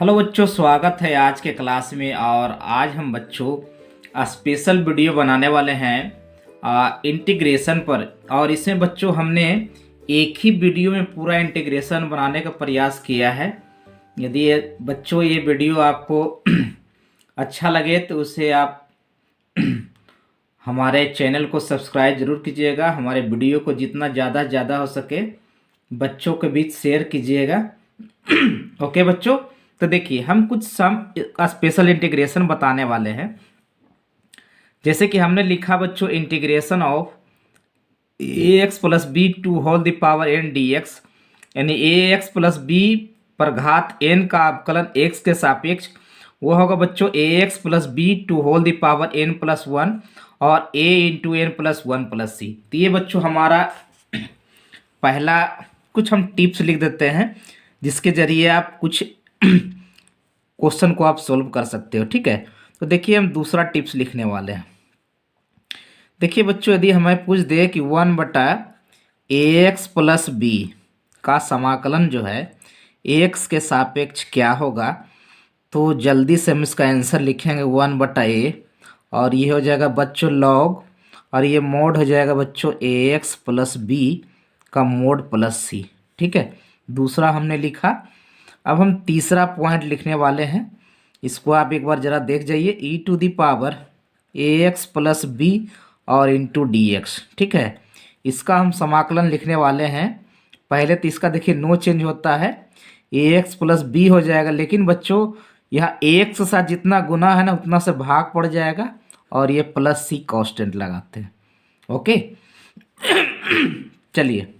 Hello बच्चों, स्वागत है आज के क्लास में। और आज हम बच्चों स्पेशल वीडियो बनाने वाले हैं इंटीग्रेशन पर। और इसमें बच्चों हमने एक ही वीडियो में पूरा इंटीग्रेशन बनाने का प्रयास किया है। यदि बच्चों ये वीडियो आपको अच्छा लगे तो उसे आप हमारे चैनल को सब्सक्राइब जरूर कीजिएगा। हमारे वीडियो को जितना ज़्यादा हो सके बच्चों के बीच शेयर कीजिएगा। ओके बच्चों, तो देखिए हम कुछ सम का स्पेशल इंटीग्रेशन बताने वाले हैं। जैसे कि हमने लिखा बच्चों, integration of a x plus B to whole the power n d x, यानी ए एक्स प्लस बी पर घात एन का अवकलन एक्स के सापेक्ष वो होगा बच्चों A x plus B to whole the power N plus one और A into N plus one plus C. तो ये बच्चों हमारा पहला कुछ हम टिप्स लिख देते हैं जिसके जरिए आप कुछ क्वेश्चन को आप सोल्व कर सकते हो। ठीक है, तो देखिए हम दूसरा टिप्स लिखने वाले हैं। देखिए बच्चों, यदि हमें पूछ दे कि 1/ax प्लस बी का समाकलन जो है एक्स के सापेक्ष क्या होगा, तो जल्दी से हम इसका आंसर लिखेंगे 1/a और ये हो जाएगा बच्चों लॉग, और ये मोड हो जाएगा बच्चों ax प्लस बी का मोड प्लस सी। ठीक है, दूसरा हमने लिखा। अब हम तीसरा पॉइंट लिखने वाले हैं, इसको आप एक बार ज़रा देख जाइए। E to the power A x plus B और इंटू डी एक्स। ठीक है, इसका हम समाकलन लिखने वाले हैं। पहले तो इसका देखिए नो चेंज होता है, ए एक्स प्लस बी हो जाएगा, लेकिन बच्चों यहाँ ए एक्स के साथ जितना गुना है ना उतना से भाग पड़ जाएगा और ये प्लस सी कांस्टेंट लगाते हैं। ओके चलिए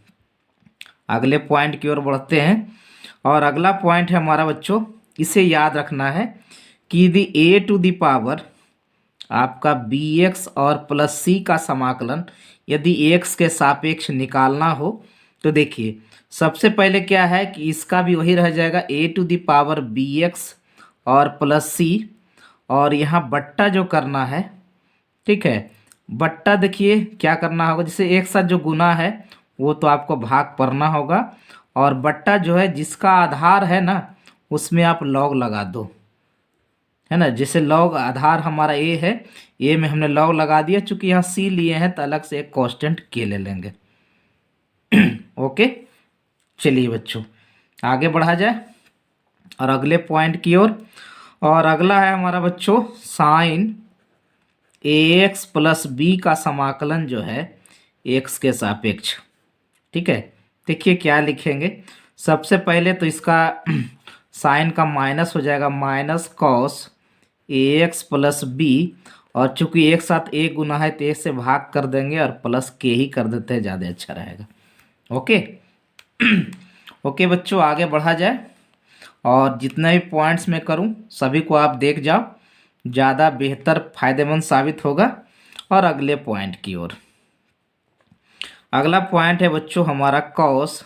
अगले पॉइंट की ओर बढ़ते हैं। और अगला पॉइंट है हमारा बच्चों, इसे याद रखना है कि यदि ए टू दी पावर आपका बी एक्स और प्लस सी का समाकलन यदि एक्स के सापेक्ष निकालना हो तो देखिए सबसे पहले क्या है कि इसका भी वही रह जाएगा A to the power B x और प्लस सी, और यहाँ बट्टा जो करना है। ठीक है, बट्टा देखिए क्या करना होगा, जैसे एक साथ जो गुना है वो तो आपको भाग पढ़ना होगा, और बट्टा जो है जिसका आधार है ना उसमें आप लॉग लगा दो, है ना। जैसे लॉग आधार हमारा ए है, ए में हमने लॉग लगा दिया, चूंकि यहाँ सी लिए हैं तो अलग से एक कांस्टेंट के ले लेंगे। ओके चलिए बच्चों आगे बढ़ा जाए और अगले पॉइंट की ओर। और अगला है हमारा बच्चों साइन ए एक्स प्लस बी का समाकलन जो है एक्स के सापेक्ष। ठीक है, देखिए क्या लिखेंगे। सबसे पहले तो इसका साइन का माइनस हो जाएगा, minus cos A x plus B, और चूंकि एक साथ ए गुना है तो एक से भाग कर देंगे और प्लस के ही कर देते हैं, ज़्यादा अच्छा रहेगा। ओके ओके बच्चों आगे बढ़ा जाए, और जितने भी पॉइंट्स मैं करूं सभी को आप देख जाओ, ज़्यादा बेहतर फायदेमंद साबित होगा। और अगले पॉइंट की ओर, अगला पॉइंट है बच्चों हमारा cos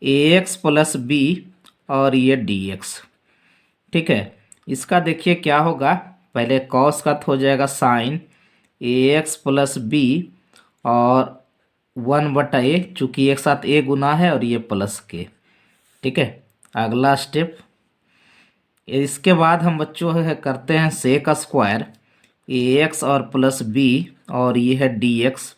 A x plus B और ये डी एक्स। ठीक है, इसका देखिए क्या होगा, पहले कॉस का तो हो जाएगा साइन ए एक्स प्लस बी और 1/a, चूँकि एक साथ ए गुना है और ये प्लस के। ठीक है, अगला स्टेप, इसके बाद हम बच्चों है करते हैं सेक स्क्वायर ए एक्स और प्लस बी और ये है डी एक्स।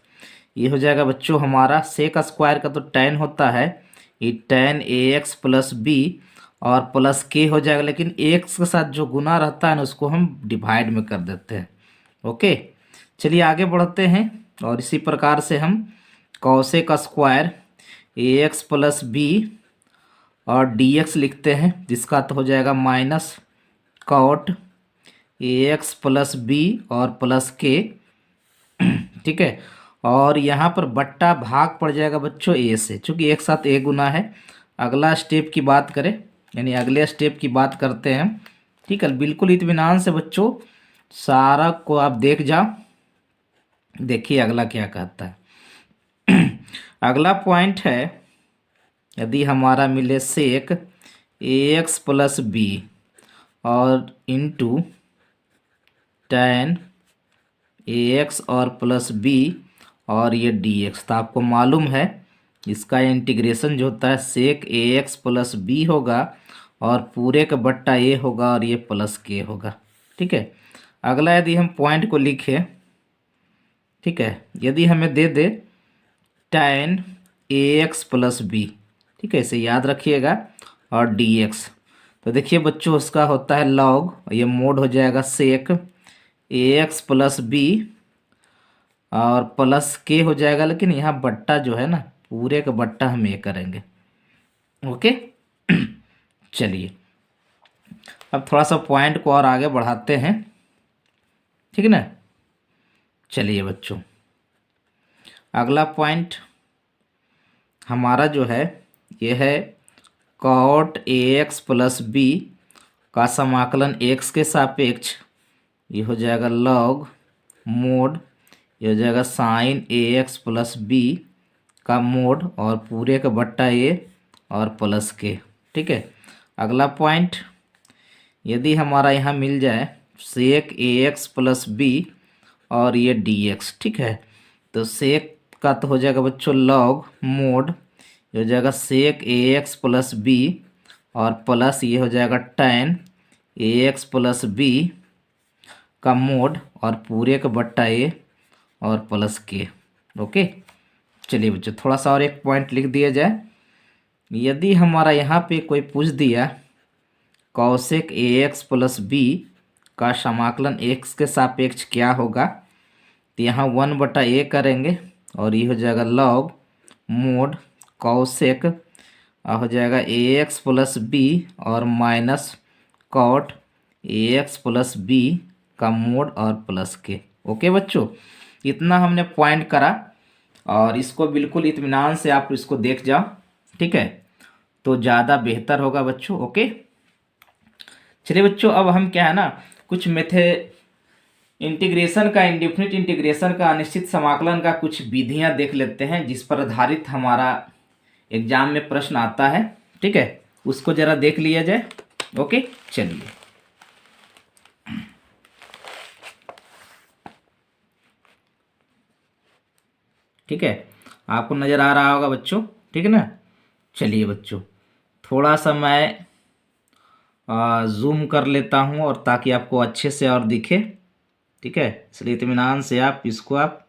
ये हो जाएगा बच्चों हमारा सेक स्क्वायर का तो tan होता है, ये tan ए एक्स प्लस बी और प्लस के हो जाएगा, लेकिन एक्स के साथ जो गुना रहता है ना उसको हम डिवाइड में कर देते हैं। ओके चलिए आगे बढ़ते हैं, और इसी प्रकार से हम cosec square a x plus B और डी एक्स लिखते हैं, जिसका तो हो जाएगा minus cot a x plus B और प्लस के। ठीक है, और यहाँ पर बट्टा भाग पड़ जाएगा बच्चों ए से, चूँकि एक साथ ए गुना है। अगला स्टेप की बात करें, यानी अगले स्टेप की बात करते हैं। ठीक है, बिल्कुल इत्मीनान से बच्चों सारा को आप देख जाओ। देखिए अगला क्या कहता है। अगला पॉइंट है, यदि हमारा मिले सेक ए एक्स प्लस बी और इंटू tan ए एक्स और प्लस बी और ये डी एक्स, तो आपको मालूम है इसका इंटीग्रेशन जो होता है सेक ए एक्स प्लस बी होगा और पूरे का बट्टा ए होगा और ये प्लस के होगा। ठीक है, अगला यदि हम पॉइंट को लिखें, ठीक है, यदि हमें दे दे tan ए एक्स प्लस बी, ठीक है, इसे याद रखिएगा, और डी एक्स, तो देखिए बच्चों उसका होता है लॉग, ये मोड हो जाएगा सेक ए एक्स प्लस बी और प्लस के हो जाएगा, लेकिन यहाँ बट्टा जो है ना पूरे का बट्टा हम ये करेंगे। ओके चलिए अब थोड़ा सा पॉइंट को और आगे बढ़ाते हैं, ठीक है ना। चलिए बच्चों अगला पॉइंट हमारा जो है ये है cot a x plus b का समाकलन एक्स के सापेक्ष, ये हो जाएगा लॉग मोड, ये हो जाएगा साइन ए एक्स प्लस बी का मोड और पूरे का बट्टा ए और प्लस के। ठीक है, अगला पॉइंट यदि हमारा यहाँ मिल जाए सेक ए एक्स प्लस बी और ये डी एक्स, ठीक है, तो सेक का तो हो जाएगा बच्चों लॉग मोड, ये हो जाएगा सेक ए एक्स प्लस बी और प्लस ये हो जाएगा tan ए एक्स प्लस बी का मोड और पूरे का बट्टा ए और प्लस के। ओके चलिए बच्चों थोड़ा सा और एक पॉइंट लिख दिया जाए, यदि हमारा यहाँ पे कोई पूछ दिया कौशिक ए एक्स प्लस बी का समाकलन एक्स के सापेक्ष क्या होगा, तो यहाँ 1/a करेंगे और ये हो जाएगा लॉग मोड कौशिक हो जाएगा ए एक्स प्लस बी और minus cot a x plus b का मोड और प्लस के। ओके बच्चों इतना हमने पॉइंट करा और इसको बिल्कुल इत्मीनान से आप इसको देख जाओ, ठीक है, तो ज़्यादा बेहतर होगा बच्चों। ओके चलिए बच्चों अब हम क्या है ना कुछ इंटीग्रेशन का इंडेफिनिट इंटीग्रेशन का अनिश्चित समाकलन का कुछ विधियां देख लेते हैं जिस पर आधारित हमारा एग्जाम में प्रश्न आता है। ठीक है, उसको जरा देख लिया जाए। ओके चलिए ठीक है, आपको नज़र आ रहा होगा बच्चों, ठीक है ना। चलिए बच्चों थोड़ा सा मैं जूम कर लेता हूँ और ताकि आपको अच्छे से और दिखे, ठीक है, इसलिए इत्मीनान से आप इसको आप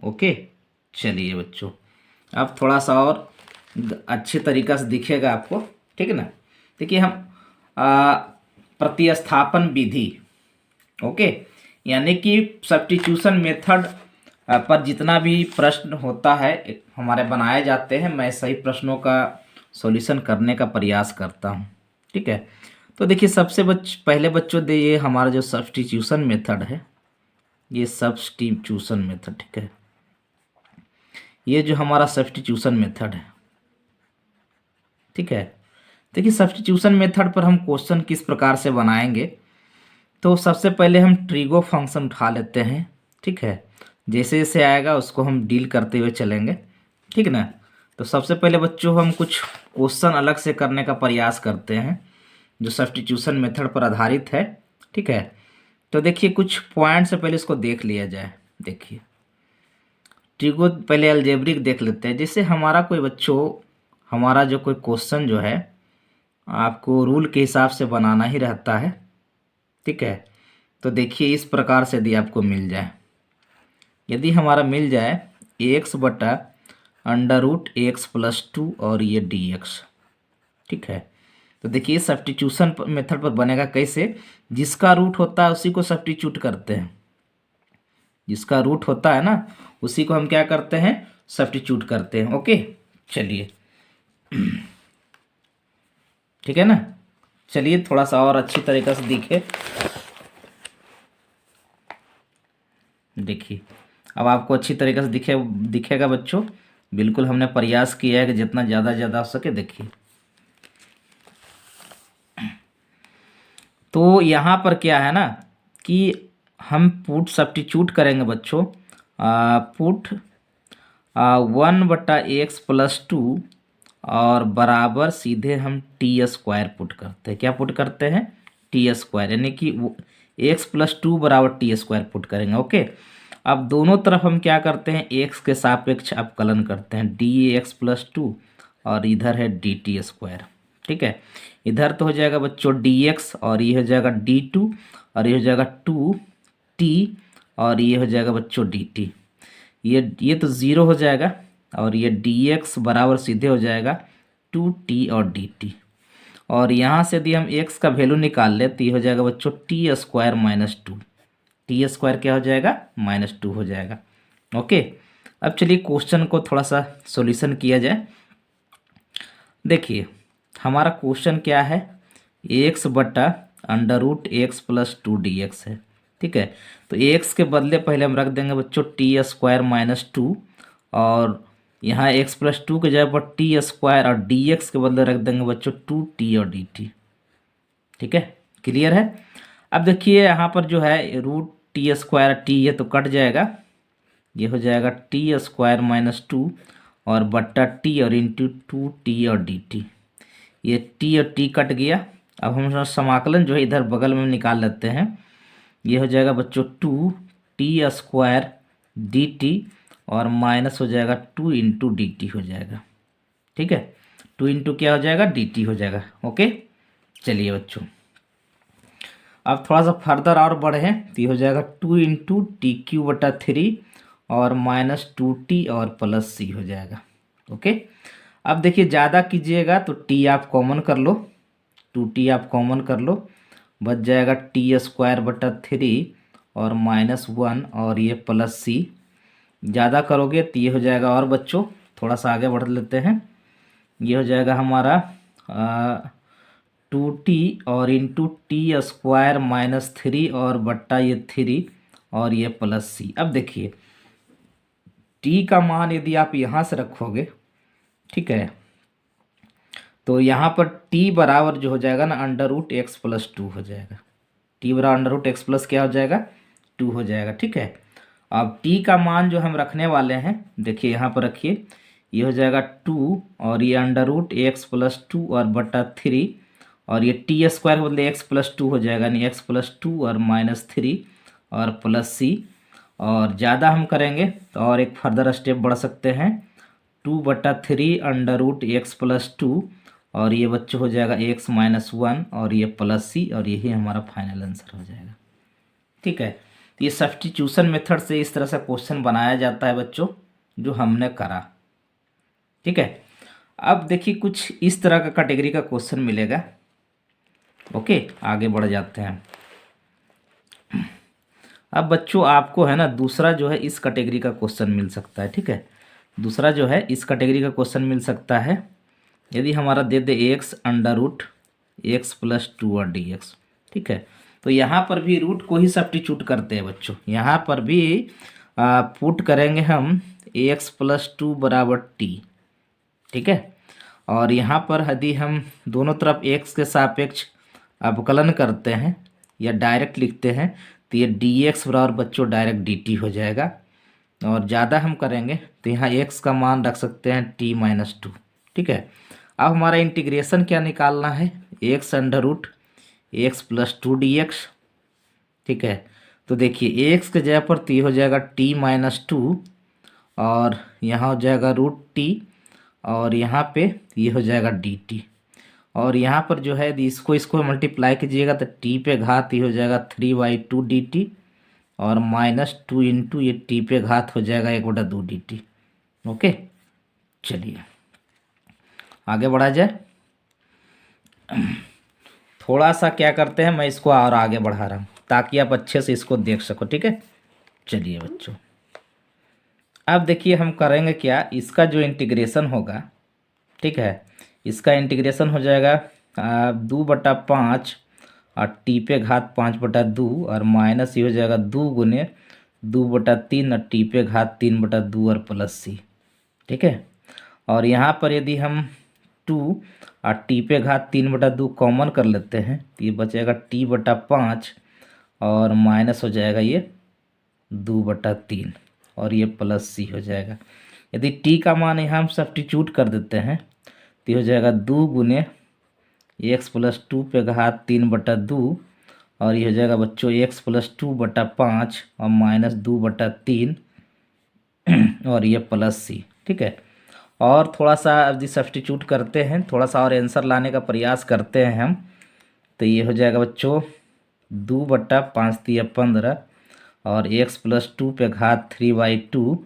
ओके चलिए बच्चों अब थोड़ा सा और अच्छे तरीक़ा से दिखेगा आपको, ठीक है ना। देखिए हम प्रतिस्थापन विधि, ओके, यानी कि सब्स्टिट्यूशन मेथड पर जितना भी प्रश्न होता है हमारे बनाए जाते हैं, मैं सही प्रश्नों का सॉल्यूशन करने का प्रयास करता हूं। ठीक है, तो देखिए सबसे पहले बच्चों दे ये हमारा जो सब्स्टिट्यूशन मेथड है, ये सब्स्टिट्यूशन मेथड, ठीक है, ये जो हमारा सब्स्टिट्यूशन मेथड है, ठीक है। देखिए सब्स्टिट्यूशन मेथड पर हम क्वेश्चन किस प्रकार से बनाएंगे, तो सबसे पहले हम ट्रिगो फंक्शन उठा लेते हैं, ठीक है, जैसे जैसे आएगा उसको हम डील करते हुए चलेंगे, ठीक है ना। तो सबसे पहले बच्चों हम कुछ क्वेश्चन अलग से करने का प्रयास करते हैं जो सब्स्टिट्यूशन मेथड पर आधारित है, ठीक है। तो देखिए कुछ पॉइंट से पहले इसको देख लिया जाए। देखिए ट्रिगो पहले अलजेब्रिक देख लेते हैं, जैसे हमारा कोई बच्चों हमारा जो कोई क्वेश्चन जो है आपको रूल के हिसाब से बनाना ही रहता है, ठीक है। तो देखिए इस प्रकार से यदि आपको मिल जाए, यदि हमारा मिल जाए x/√x+2 और ये dx, ठीक है, तो देखिए सब्स्टिट्यूशन मेथड पर बनेगा कैसे, जिसका रूट होता है उसी को सब्स्टिट्यूट करते हैं, जिसका रूट होता है ना उसी को हम क्या करते हैं सब्स्टिट्यूट करते हैं। ओके चलिए ठीक है ना। चलिए थोड़ा सा और अच्छी तरीके से देखिए अब आपको अच्छी तरीके से दिखेगा बच्चों, बिल्कुल हमने प्रयास किया है कि जितना ज़्यादा हो सके। देखिए तो यहाँ पर क्या है ना कि हम पुट सब्स्टिट्यूट करेंगे बच्चों, पुट 1/x+2 और बराबर सीधे हम t² पुट करते हैं। क्या पुट करते हैं t², यानी कि x+2 बराबर t² पुट करेंगे। ओके अब दोनों तरफ हम क्या करते हैं x के सापेक्ष अवकलन करते हैं dx+2 और इधर है dt²। ठीक है। इधर तो हो जाएगा बच्चों dx और ये हो जाएगा d2 और ये हो जाएगा 2t और ये हो जाएगा बच्चों dt। ये तो ज़ीरो हो जाएगा और ये dx बराबर सीधे हो जाएगा 2t और dt। और यहाँ से यदि हम x का वैल्यू निकाल ले तो ये हो जाएगा बच्चों T square minus two. T square क्या हो जाएगा? -2 हो जाएगा। ओके, अब चलिए क्वेश्चन को थोड़ा सा सॉल्यूशन किया जाए। देखिए हमारा क्वेश्चन क्या है, x बटा under root x plus 2 dx है। ठीक है, तो x के बदले पहले हम रख देंगे बच्चों टी स्क्वायर माइनस टू और यहाँ x प्लस टू के जगह पर टी स्क्वायर और dx के बदले रख देंगे बच्चों 2t और dt। ठीक है, क्लियर है। अब देखिए यहाँ पर जो है रूट टी स्क्वायर टी है तो कट जाएगा, ये हो जाएगा टी स्क्वायर माइनस टू और बट्टा टी और इंटू 2t और dt। ये t और t कट गया। अब हम समाकलन जो है इधर बगल में निकाल लेते हैं। ये हो जाएगा बच्चों 2t स्क्वायर dt और माइनस हो जाएगा 2 इंटू dt हो जाएगा। ठीक है, 2 इंटू क्या हो जाएगा? dt हो जाएगा। ओके, चलिए बच्चों अब थोड़ा सा फर्दर और बढ़े तो ये हो जाएगा 2 इंटू टी क्यू बटा 3 और माइनस 2t और प्लस c हो जाएगा। ओके, अब देखिए ज़्यादा कीजिएगा तो t आप कॉमन कर लो, 2t आप कॉमन कर लो, बच जाएगा टी स्क्वायर बटा 3 और -1 और ये प्लस c। ज़्यादा करोगे तो ये हो जाएगा, और बच्चों थोड़ा सा आगे बढ़ लेते हैं, ये हो जाएगा हमारा 2t और इंटू टी स्क्वायर माइनस 3 और बट्टा ये 3 और ये प्लस c। अब देखिए t का मान यदि आप यहाँ से रखोगे, ठीक है, तो यहाँ पर t बराबर जो हो जाएगा ना अंडर रूट एक्स प्लस 2 हो जाएगा। t बराबर अंडर रूट एक्स प्लस क्या हो जाएगा? 2 हो जाएगा। ठीक है, अब t का मान जो हम रखने वाले हैं, देखिए यहाँ पर रखिए, ये हो जाएगा 2 और ये अंडर रूट एक्स प्लस 2 और बटा 3 और ये टी स्क्वायर बदले एक्स प्लस 2 हो जाएगा, यानी एक्स प्लस 2 और माइनस 3 और प्लस c। और ज़्यादा हम करेंगे तो और एक फर्दर स्टेप बढ़ सकते हैं, 2 बटा 3 अंडर रूट एक्स प्लस 2 और ये बच्चों हो जाएगा x माइनस 1 और ये प्लस c और यही हमारा फाइनल आंसर हो जाएगा। ठीक है, तो ये सब्स्टिट्यूशन मेथड से इस तरह से क्वेश्चन बनाया जाता है बच्चों, जो हमने करा। ठीक है, अब देखिए कुछ इस तरह का कैटेगरी का क्वेश्चन मिलेगा। ओके, आगे बढ़ जाते हैं। अब बच्चों आपको है ना दूसरा जो है इस कैटेगरी का क्वेश्चन मिल सकता है। ठीक है, दूसरा जो है इस कैटेगरी का क्वेश्चन मिल सकता है यदि हमारा दे दे X under root x plus 2 और dx। ठीक है, तो यहाँ पर भी रूट को ही सब्स्टिट्यूट करते हैं बच्चों, यहाँ पर भी पुट करेंगे हम एक्स प्लस 2 बराबर टी। ठीक है, और यहाँ पर यदि हम दोनों तरफ x के सापेक्ष अवकलन करते हैं या डायरेक्ट लिखते हैं तो ये dx बराबर बच्चों डायरेक्ट dt हो जाएगा। और ज़्यादा हम करेंगे तो यहाँ x का मान रख सकते हैं t माइनस 2। ठीक है, अब हमारा इंटीग्रेशन क्या निकालना है, x under root x plus 2 dx। ठीक है, तो देखिए x के जगह पर तो ये हो जाएगा t माइनस 2 और यहाँ हो जाएगा रूट t और यहाँ पे ये हो जाएगा dt। और यहाँ पर जो है इसको इसको मल्टीप्लाई कीजिएगा तो t पे घात ये हो जाएगा 3/2 dt और -2 इंटू ये t पे घात हो जाएगा 1/2 dt। ओके, चलिए आगे बढ़ा जाए। थोड़ा सा क्या करते हैं, मैं इसको और आगे बढ़ा रहा हूँ ताकि आप अच्छे से इसको देख सको। ठीक है, चलिए बच्चों अब देखिए हम करेंगे क्या, इसका जो इंटीग्रेशन होगा, ठीक है, इसका इंटीग्रेशन हो जाएगा 2/5 और टी पे घात 5/2 और माइनस ये हो जाएगा 2 गुने 2/3 और टी पे घात 3/2 और प्लस c। ठीक है, और यहाँ पर यदि हम 2 और टी पे घात 3/2 कॉमन कर लेते हैं तो ये बचेगा t/5 और माइनस हो जाएगा ये 2/3 और ये प्लस c हो जाएगा। यदि t का मान यहाँ हम सब्स्टिट्यूट कर देते हैं तो ये हो जाएगा 2 गुने एक्स प्लस 2 पे घात 3/2 और ये हो जाएगा बच्चों एक्स प्लस 2/5 और माइनस 2/3 और ये प्लस c। ठीक है, और थोड़ा सा यदि सब्स्टिट्यूट करते हैं, थोड़ा सा और आंसर लाने का प्रयास करते हैं हम, तो ये हो जाएगा बच्चों 2/5 × 15 और x+2 पे घात 3/2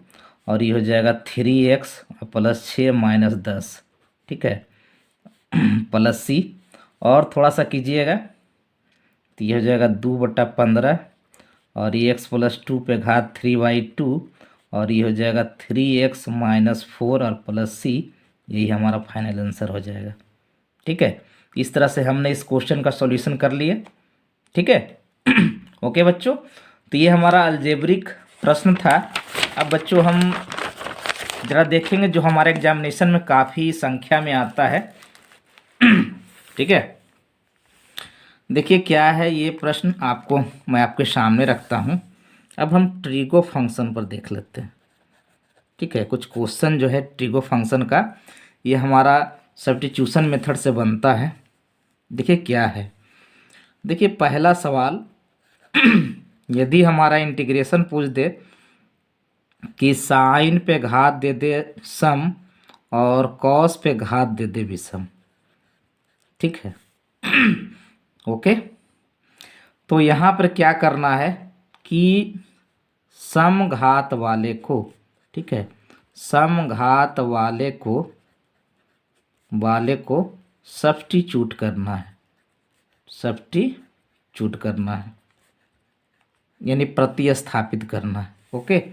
और ये हो जाएगा 3x + 6 - 10, ठीक है, +c। और थोड़ा सा कीजिएगा तो ये हो जाएगा 2/15 और ये x+2 पे घात 3/2 और ये हो जाएगा 3x - 4 और +c। यही हमारा फाइनल आंसर हो जाएगा। ठीक है, इस तरह से हमने इस क्वेश्चन का सॉल्यूशन कर लिया। ठीक है ओके बच्चों, तो ये हमारा अलजेब्रिक प्रश्न था। अब बच्चों हम जरा देखेंगे जो हमारे एग्जामिनेशन में काफ़ी संख्या में आता है। ठीक है, देखिए क्या है ये प्रश्न, आपको मैं आपके सामने रखता हूँ। अब हम ट्रिगो फंक्शन पर देख लेते हैं। ठीक है, कुछ क्वेश्चन जो है ट्रिगो फंक्शन का, ये हमारा सब्स्टिट्यूशन मेथड से बनता है। देखिए क्या है, देखिए पहला सवाल यदि हमारा इंटीग्रेशन पूछ दे कि साइन पे घात दे दे सम और कॉस पे घात दे दे विषम। ठीक है ओके, तो यहाँ पर क्या करना है कि समघात वाले को, ठीक है, समघात वाले को सब्स्टिट्यूट करना है, सब्स्टिट्यूट करना है यानी प्रतिस्थापित करना है। ओके,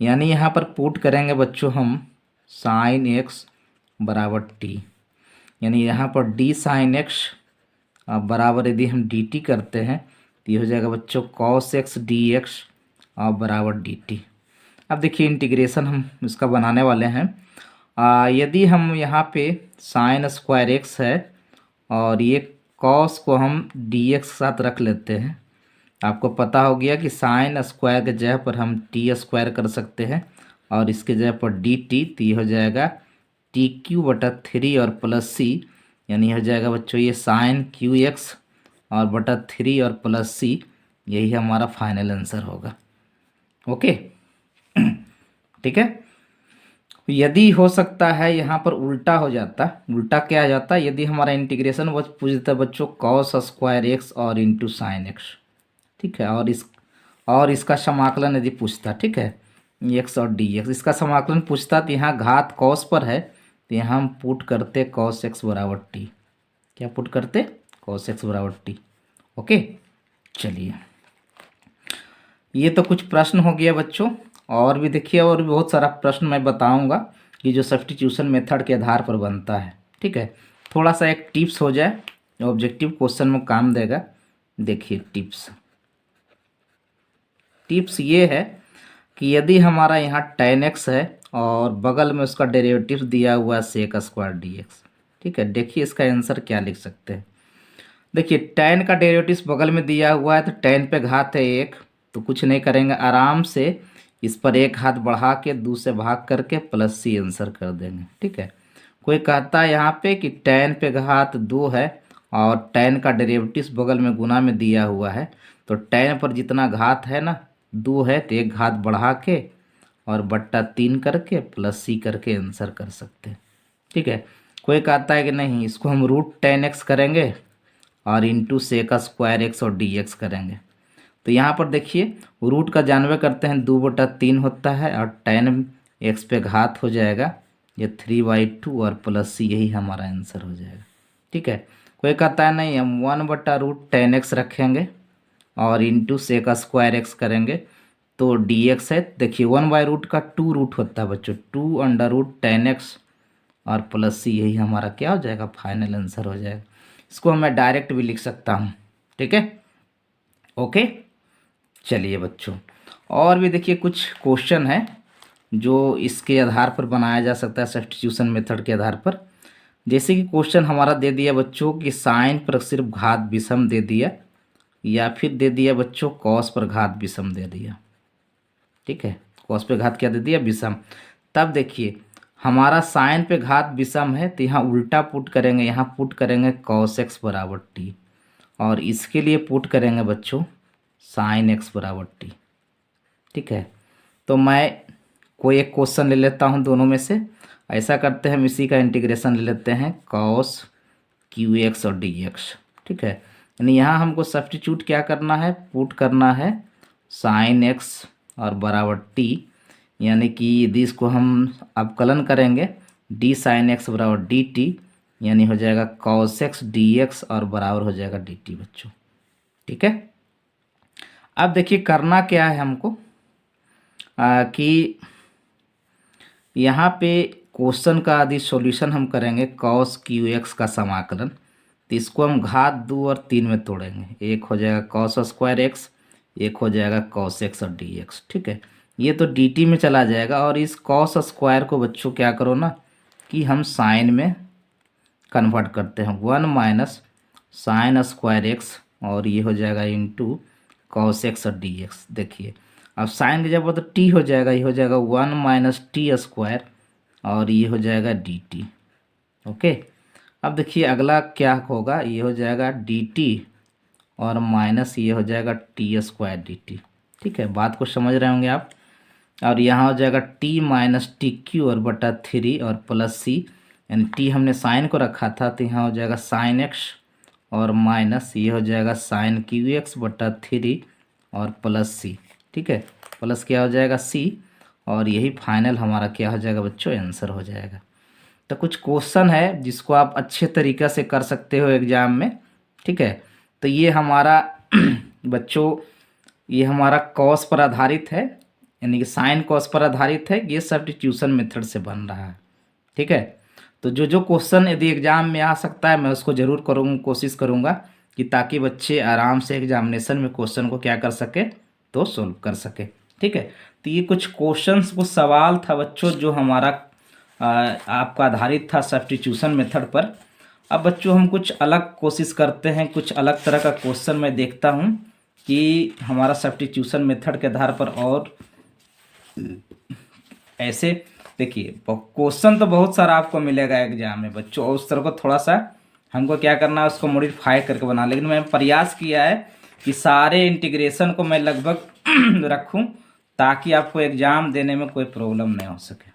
यानी यहाँ पर पुट करेंगे बच्चों हम साइन एक्स बराबर टी, यानी यहाँ पर डी साइन एक्स बराबर यदि हम डी टी करते हैं तो ये हो जाएगा बच्चों कॉस एक्स डी एक्स बराबर डी टी। अब देखिए इंटीग्रेशन हम इसका बनाने वाले हैं। यदि हम यहाँ पे साइन स्क्वायर एक्स है और ये कॉस को हम डी एक्स के साथ रख लेते हैं, आपको पता हो गया कि साइन स्क्वायर के जगह पर हम टी स्क्वायर कर सकते हैं और इसके जगह पर डी टी, तो ये हो जाएगा TQ/3 और +c, यानी हो जाएगा बच्चों ये साइन QX और /3 और +c। यही हमारा फाइनल आंसर होगा। ओके ठीक है, यदि हो सकता है यहाँ पर उल्टा हो जाता, उल्टा क्या हो जाता, यदि हमारा इंटीग्रेशन वो पूछता बच्चों कॉस स्क्वायर एक्स और इंटू साइन एक्स, ठीक है, और इसका समाकलन यदि पूछता, ठीक है, एक्स और डी एक्स, इसका समाकलन पूछता तो यहाँ घात कॉस पर है तो यहाँ हम पुट करते कॉस एक्स बराबर टी। क्या पुट करते? कॉस एक्स बराबर टी। ओके, चलिए ये तो कुछ प्रश्न हो गया बच्चों, और भी देखिए और भी बहुत सारा प्रश्न मैं बताऊंगा कि जो सब्स्टिट्यूशन मेथड के आधार पर बनता है। ठीक है, थोड़ा सा एक टिप्स हो जाए, ऑब्जेक्टिव क्वेश्चन में काम देगा। देखिए टिप्स ये है कि यदि हमारा यहाँ tan x है और बगल में उसका डेरिवेटिव दिया हुआ है सेक स्क्वायर dx, ठीक है, देखिए इसका आंसर क्या लिख सकते हैं। देखिए tan का डेरिवेटिव बगल में दिया हुआ है तो tan पे घात है 1, तो कुछ नहीं करेंगे, आराम से इस पर एक हाथ बढ़ा के 2 से भाग करके +c आंसर कर देंगे। ठीक है, कोई कहता है यहाँ पे कि tan पे घात 2 है और tan का डेरिवेटिव बगल में गुना में दिया हुआ है, तो tan पर जितना घात है ना 2 है तो एक घात बढ़ा के और /3 करके +c करके आंसर कर सकते हैं। ठीक है, कोई कहता है कि नहीं इसको हम √10x करेंगे और इंटू सेक स्क्वायर एक्स और dx करेंगे, तो यहाँ पर देखिए रूट का जानवे करते हैं 2/3 होता है और tan x पे घात हो जाएगा ये 3/2 और +c, यही हमारा आंसर हो जाएगा। ठीक है, कोई कहता है नहीं हम 1/√10x रखेंगे और इंटू सेक स्क्वायर एक्स करेंगे तो dx है, देखिए 1/रूट का 2 रूट होता है बच्चों, 2√10x और +c, यही हमारा क्या हो जाएगा फाइनल आंसर हो जाएगा। इसको मैं डायरेक्ट भी लिख सकता हूँ। ठीक है ओके, चलिए बच्चों और भी देखिए कुछ क्वेश्चन है जो इसके आधार पर बनाया जा सकता है सब्स्टिट्यूशन मेथड के आधार पर। जैसे कि क्वेश्चन हमारा दे दिया बच्चों कि साइन पर सिर्फ घात विषम दे दिया या फिर दे दिया बच्चों कॉस पर घात विषम दे दिया। ठीक है, कॉस पे घात क्या दे दिया? विषम। तब देखिए हमारा साइन पे घात विषम है तो यहाँ उल्टा पुट करेंगे, यहाँ पुट करेंगे कॉस एक्स बराबर टी और इसके लिए पुट करेंगे बच्चों साइन एक्स बराबर टी। ठीक है, तो मैं कोई एक क्वेश्चन ले लेता हूँ दोनों में से। ऐसा करते हैं, हम इसी का इंटीग्रेशन ले लेते हैं cos QX और DX। ठीक है, यानी यहाँ हमको सब्स्टिट्यूट क्या करना है, पुट करना है sin x और बराबर t, यानी कि यदि इसको हम अवकलन करेंगे d sin x बराबर dt, यानी हो जाएगा cos x dx और बराबर हो जाएगा dt बच्चों। ठीक है, अब देखिए करना क्या है हमको कि यहाँ पे क्वेश्चन का यदि सॉल्यूशन हम करेंगे cos QX का समाकलन, तो इसको हम घात 2 और 3 में तोड़ेंगे। एक हो जाएगा cos स्क्वायर x, एक हो जाएगा cos x और dx। ठीक है, ये तो dt में चला जाएगा, और इस cos स्क्वायर को बच्चों क्या करो ना कि हम साइन में कन्वर्ट करते हैं, 1 माइनस साइन स्क्वायर x, और ये हो जाएगा इंटू cos x और dx। देखिए अब साइन की जब तो t हो जाएगा, ये हो जाएगा 1 माइनस टी स्क्वायर, और ये हो जाएगा dt। ओके, अब देखिए अगला क्या होगा, ये हो जाएगा dt और माइनस ये हो जाएगा टी स्क्वायर dt। ठीक है, बात को समझ रहे होंगे आप। और यहाँ हो जाएगा t माइनस टी क्यू और बटा 3 और प्लस c, यानी t हमने साइन को रखा था, तो यहाँ हो जाएगा साइन x और माइनस ये हो जाएगा साइन QX बटा 3 और प्लस c। ठीक है, प्लस क्या हो जाएगा c, और यही फाइनल हमारा क्या हो जाएगा बच्चों, आंसर हो जाएगा। तो कुछ क्वेश्चन है जिसको आप अच्छे तरीक़े से कर सकते हो एग्जाम में। ठीक है, तो ये हमारा बच्चों ये हमारा कॉस पर आधारित है, यानी कि साइन कॉस पर आधारित है, ये सब्स्टिट्यूशन मेथड से बन रहा है। ठीक है, तो जो क्वेश्चन यदि एग्जाम में आ सकता है मैं उसको ज़रूर कोशिश करूँगा कि ताकि बच्चे आराम से एग्जामिनेशन में क्वेश्चन को क्या कर सके, तो सोल्व कर सके। ठीक है, तो ये कुछ क्वेश्चंस कुछ सवाल था बच्चों जो हमारा आपका आधारित था सब्स्टिट्यूशन मेथड पर। अब बच्चों हम कुछ अलग कोशिश करते हैं, कुछ अलग तरह का क्वेश्चन मैं देखता हूँ कि हमारा सब्स्टिट्यूशन मेथड के आधार पर, और ऐसे देखिए क्वेश्चन तो बहुत सारा आपको मिलेगा एग्जाम में बच्चों, और उस तरह को थोड़ा सा हमको क्या करना है, उसको मॉडिफाई करके बना। लेकिन मैं प्रयास किया है कि सारे इंटीग्रेशन को मैं लगभग रखूं ताकि आपको एग्जाम देने में कोई प्रॉब्लम नहीं हो सके।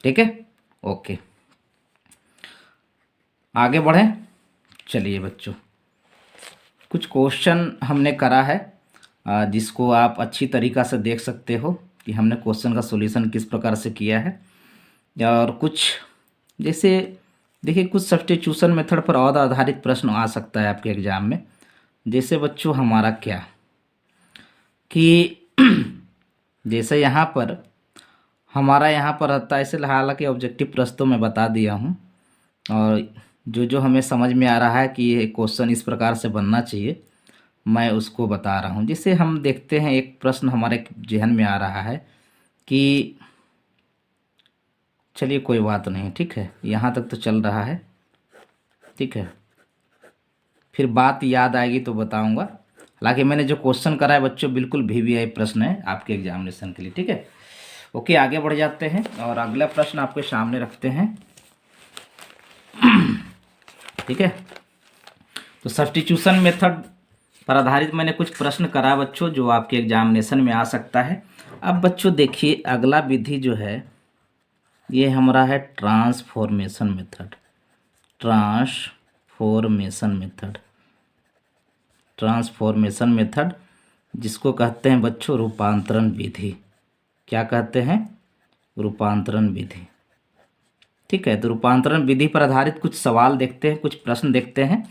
ठीक है, ओके, आगे बढ़ें। चलिए बच्चों, कुछ क्वेश्चन हमने करा है जिसको आप अच्छी तरीक़ा से देख सकते हो कि हमने क्वेश्चन का सॉल्यूशन किस प्रकार से किया है। और कुछ जैसे देखिए कुछ सब्स्टिट्यूशन मेथड पर और आधारित प्रश्न आ सकता है आपके एग्जाम में। जैसे बच्चों हमारा क्या कि जैसे यहाँ पर हमारा यहाँ पर रहता है, इसे हालांकि ऑब्जेक्टिव प्रश्न तो मैं बता दिया हूँ, और जो हमें समझ में आ रहा है कि ये क्वेश्चन इस प्रकार से बनना चाहिए मैं उसको बता रहा हूँ। जिसे हम देखते हैं एक प्रश्न हमारे जहन में आ रहा है कि चलिए कोई बात नहीं, ठीक है, यहाँ तक तो चल रहा है। ठीक है, फिर बात याद आएगी तो बताऊंगा। हालांकि मैंने जो क्वेश्चन करा है बच्चों बिल्कुल VVI प्रश्न है आपके एग्जामिनेशन के लिए। ठीक है, ओके, आगे बढ़ जाते हैं और अगला प्रश्न आपके सामने रखते हैं। ठीक है, तो सब्स्टिट्यूशन मेथड पर आधारित मैंने कुछ प्रश्न करा बच्चों जो आपके एग्जामिनेशन में आ सकता है। अब बच्चों देखिए अगला विधि जो है ये हमारा है ट्रांसफॉर्मेशन मेथड। ट्रांसफॉर्मेशन मेथड जिसको कहते हैं बच्चों रूपांतरण विधि। क्या कहते हैं? रूपांतरण विधि। ठीक है, तो रूपांतरण विधि पर आधारित कुछ सवाल देखते हैं, कुछ प्रश्न देखते हैं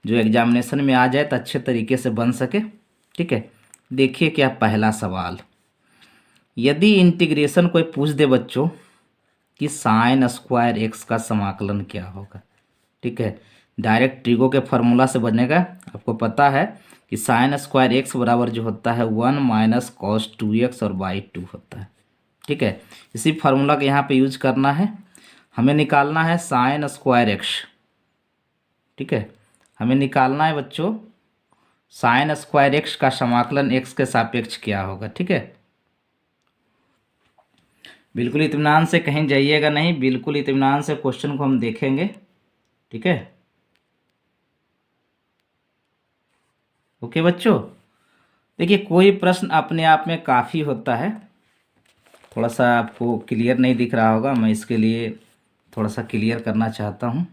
जो एग्जामिनेशन में आ जाए तो अच्छे तरीके से बन सके। ठीक है, देखिए क्या पहला सवाल, यदि इंटीग्रेशन कोई पूछ दे बच्चों कि साइन स्क्वायर एक्स का समाकलन क्या होगा। ठीक है, डायरेक्ट ट्रिगो के फॉर्मूला से बनेगा। आपको पता है कि साइन स्क्वायर एक्स बराबर जो होता है 1 माइनस कॉस 2x और बाई 2 होता है। ठीक है, इसी फार्मूला का यहाँ पे यूज करना है। हमें निकालना है साइन स्क्वायर एक्स। ठीक है, हमें निकालना है बच्चों साइन स्क्वायर एक्स का समाकलन एक्स के सापेक्ष क्या होगा। ठीक है, बिल्कुल इत्मीनान से कहीं जाइएगा नहीं, बिल्कुल इत्मीनान से क्वेश्चन को हम देखेंगे। ठीक है, ओके बच्चों, देखिए कोई प्रश्न अपने आप में काफ़ी होता है। थोड़ा सा आपको क्लियर नहीं दिख रहा होगा, मैं इसके लिए थोड़ा सा क्लियर करना चाहता हूँ।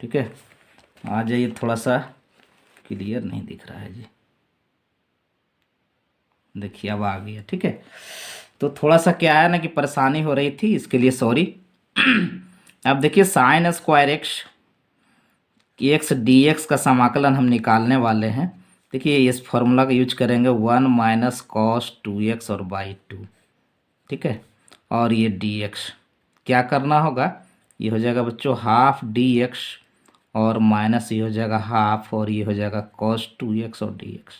ठीक है, आ जाइए, थोड़ा सा क्लियर नहीं दिख रहा है जी, देखिए अब आ गया। ठीक है, तो थोड़ा सा क्या है ना कि परेशानी हो रही थी, इसके लिए सॉरी। अब देखिए sine square x d x का समाकलन हम निकालने वाले हैं। देखिए इस फॉर्मूला का यूज करेंगे, 1 माइनस कॉस 2x और बाई 2। ठीक है, और ये dx क्या करना होगा, ये हो जाएगा बच्चों हाफ dx और माइनस ये हो जाएगा हाफ और ये हो जाएगा cos 2x और dx।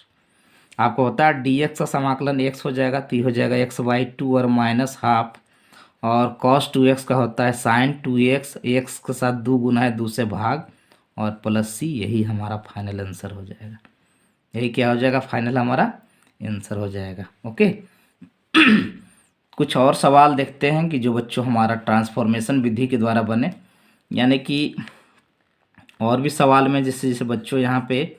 आपको पता है dx का समाकलन x हो जाएगा, तो ये हो जाएगा x बाई 2 और माइनस हाफ, और cos 2x का होता है साइन 2x, x के साथ 2 गुना है 2 से भाग, और प्लस c। यही हमारा फाइनल आंसर हो जाएगा। यही क्या हो जाएगा, फाइनल हमारा आंसर हो जाएगा। ओके। कुछ और सवाल देखते हैं कि जो बच्चों हमारा ट्रांसफॉर्मेशन विधि के द्वारा बने, यानी कि और भी सवाल में जैसे जैसे बच्चों यहाँ पे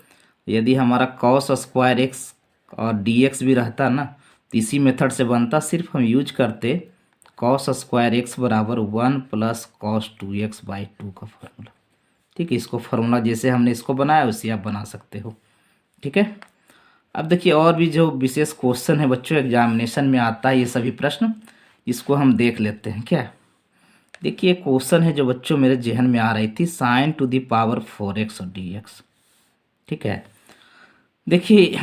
यदि हमारा कॉस स्क्वायर एक्स और dx भी रहता ना, तो इसी मेथड से बनता, सिर्फ हम यूज करते कॉस स्क्वायर एक्स बराबर 1 प्लस कॉस 2x बाई 2 का फॉर्मूला। ठीक है, इसको फॉर्मूला जैसे हमने इसको बनाया वैसे आप बना सकते हो। ठीक है, अब देखिए और भी जो विशेष क्वेश्चन है बच्चों एग्जामिनेशन में आता है, ये सभी प्रश्न, इसको हम देख लेते हैं। क्या देखिए क्वेश्चन है जो बच्चों मेरे जहन में आ रही थी, sign to the power 4x और dx। ठीक है, देखिए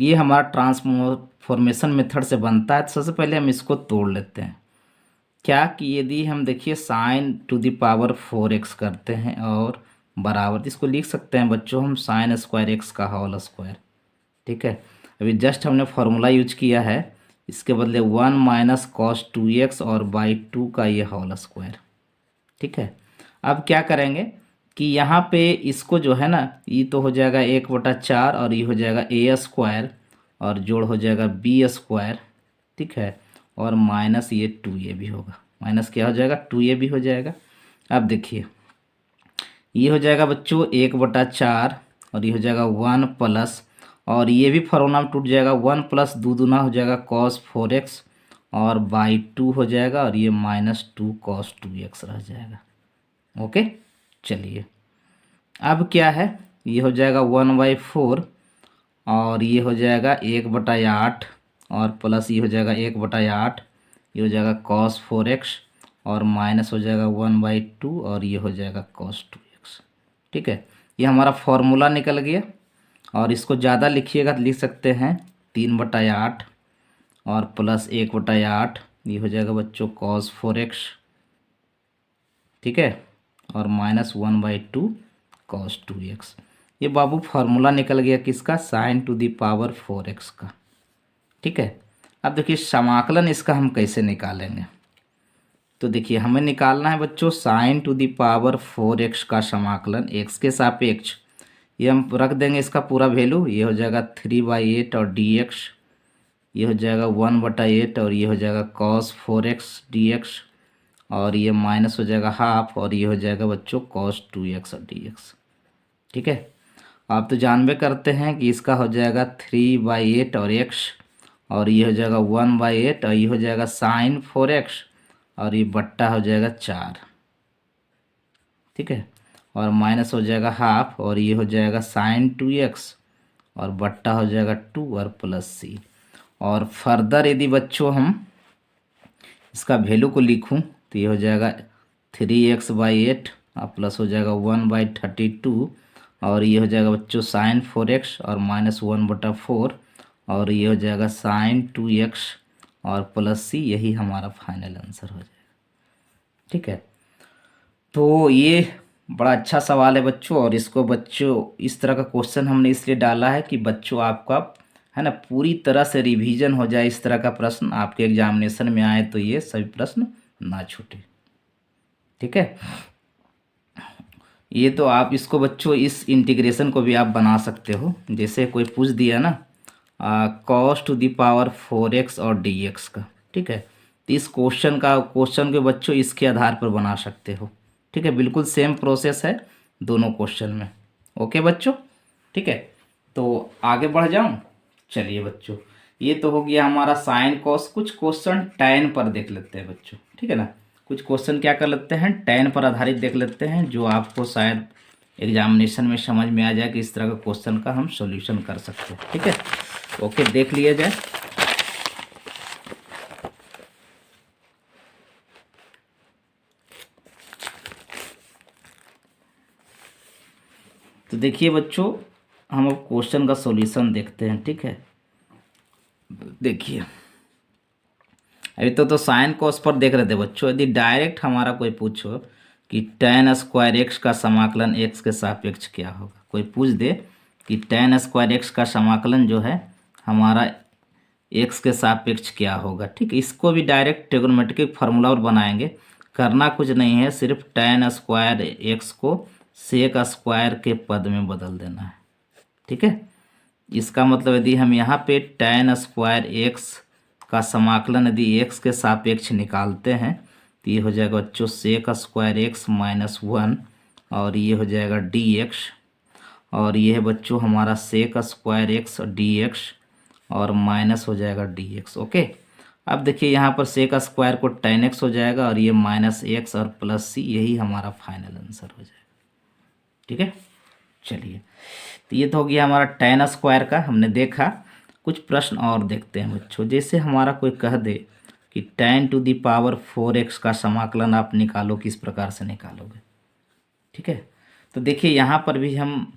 ये हमारा ट्रांसफॉर्मेशन मेथड से बनता है। तो सबसे पहले हम इसको तोड़ लेते हैं। क्या कि यदि हम देखिए sign to the power 4x करते हैं और बराबर, तो इसको लिख सकते हैं बच्चों हम साइन स्क्वायर एक्स का होल स्क्वायर। ठीक है, अभी जस्ट हमने फॉर्मूला यूज किया है, इसके बदले 1 माइनस कॉस 2x और बाई 2 का ये होल स्क्वायर। ठीक है, अब क्या करेंगे कि यहाँ पे इसको जो है ना, ये तो हो जाएगा 1/4 और ये हो जाएगा ए स्क्वायर और जोड़ हो जाएगा बी स्क्वायर। ठीक है, और माइनस ये 2a भी होगा, माइनस क्या हो जाएगा 2a भी हो जाएगा। अब देखिए ये हो जाएगा बच्चों 1/4 और ये हो जाएगा 1 प्लस, और ये भी फॉर्मूला में टूट जाएगा, 1 प्लस 2 दूना हो जाएगा cos 4x और बाई 2 हो जाएगा, और ये माइनस 2 cos 2x रह जाएगा। ओके, चलिए अब क्या है, ये हो जाएगा 1/4 और ये हो जाएगा 1/8 और प्लस ये हो जाएगा 1/8, ये हो जाएगा cos 4x और माइनस हो जाएगा 1/2 और ये हो जाएगा cos 2x। ठीक है, ये हमारा फॉर्मूला निकल गया। और इसको ज़्यादा लिखिएगा तो लिख सकते हैं 3/8 और प्लस 1/8, ये हो जाएगा बच्चों cos 4x। ठीक है, और माइनस 1/2 cos 2x। ये बाबू फार्मूला निकल गया किसका, sign to the power 4x का। ठीक है, अब देखिए समाकलन इसका हम कैसे निकालेंगे। तो देखिए हमें निकालना है बच्चों sign to the power 4x का समाकलन x के सापेक्ष। ये हम रख देंगे इसका पूरा वैल्यू, ये हो जाएगा 3/8 और dx, ये हो जाएगा 1/8 और ये हो जाएगा cos 4x dx, और ये माइनस हो जाएगा हाफ और ये हो जाएगा बच्चों cos 2x और dx। ठीक है, आप तो जानबे करते हैं कि इसका हो जाएगा 3/8 और x, और ये हो जाएगा 1/8 और ये हो जाएगा साइन 4x और ये बट्टा हो जाएगा 4। ठीक है, और माइनस हो जाएगा हाफ और ये हो जाएगा साइन 2x और बट्टा हो जाएगा 2 और प्लस c। और फर्दर यदि बच्चों हम इसका वैल्यू को लिखूं तो ये हो जाएगा 3x/8 और प्लस हो जाएगा 1/32 और ये हो जाएगा बच्चों साइन 4x और माइनस 1/4 और ये हो जाएगा साइन 2x और प्लस c। यही हमारा फाइनल आंसर हो जाएगा। ठीक है, तो ये बड़ा अच्छा सवाल है बच्चों, और इसको बच्चों इस तरह का क्वेश्चन हमने इसलिए डाला है कि बच्चों आपका है ना पूरी तरह से रिवीजन हो जाए, इस तरह का प्रश्न आपके एग्जामिनेशन में आए तो ये सभी प्रश्न ना छूटे। ठीक है, ये तो आप इसको बच्चों इस इंटीग्रेशन को भी आप बना सकते हो, जैसे कोई पूछ दिया ना cos to the power 4x और dx का। ठीक है, तो इस क्वेश्चन के बच्चों इसके आधार पर बना सकते हो। ठीक है, बिल्कुल सेम प्रोसेस है दोनों क्वेश्चन में। ओके बच्चों, ठीक है, तो आगे बढ़ जाऊं। चलिए बच्चों, ये तो हो गया हमारा साइन कॉस। कुछ क्वेश्चन टैन पर देख लेते हैं बच्चों, ठीक है ना। कुछ क्वेश्चन क्या कर लेते हैं, टैन पर आधारित देख लेते हैं, जो आपको शायद एग्जामिनेशन में समझ में आ जाए कि इस तरह का क्वेश्चन का हम सॉल्यूशन कर सकते हैं, ठीक है। ओके, देख लिया जाए। तो देखिए बच्चों, हम अब क्वेश्चन का सॉल्यूशन देखते हैं, ठीक है। देखिए अभी तो साइन कॉस पर देख रहे थे बच्चों। यदि डायरेक्ट हमारा कोई पूछो कि tan स्क्वायर एक्स का समाकलन एक्स के सापेक्ष क्या होगा, कोई पूछ दे कि tan स्क्वायर एक्स का समाकलन जो है हमारा एक्स के सापेक्ष क्या होगा, ठीक है। इसको भी डायरेक्ट ट्रिग्नोमेट्रिक फार्मूला और बनाएंगे। करना कुछ नहीं है, सिर्फ tan स्क्वायर एक्स को सेक स्क्वायर के पद में बदल देना है, ठीक है। इसका मतलब यदि हम यहाँ पे tan स्क्वायर एक्स का समाकलन यदि एक्स के सापेक्ष निकालते हैं तो ये हो जाएगा बच्चों सेक स्क्वायर एक्स माइनस 1, और ये हो जाएगा डी एक्स, और ये है बच्चों हमारा sec square x d x, और माइनस हो जाएगा डी एक्स। ओके, अब देखिए यहाँ पर सेक स्क्वायर को tan एक्स हो जाएगा, और ये माइनस एक्स और प्लस सी, यही हमारा फाइनल आंसर हो जाएगा, ठीक है। चलिए, तो ये तो हो गया हमारा tan स्क्वायर का, हमने देखा। कुछ प्रश्न और देखते हैं बच्चों। जैसे हमारा कोई कह दे कि tan to the power 4x का समाकलन आप निकालो, किस प्रकार से निकालोगे, ठीक है। तो देखिए यहाँ पर भी हम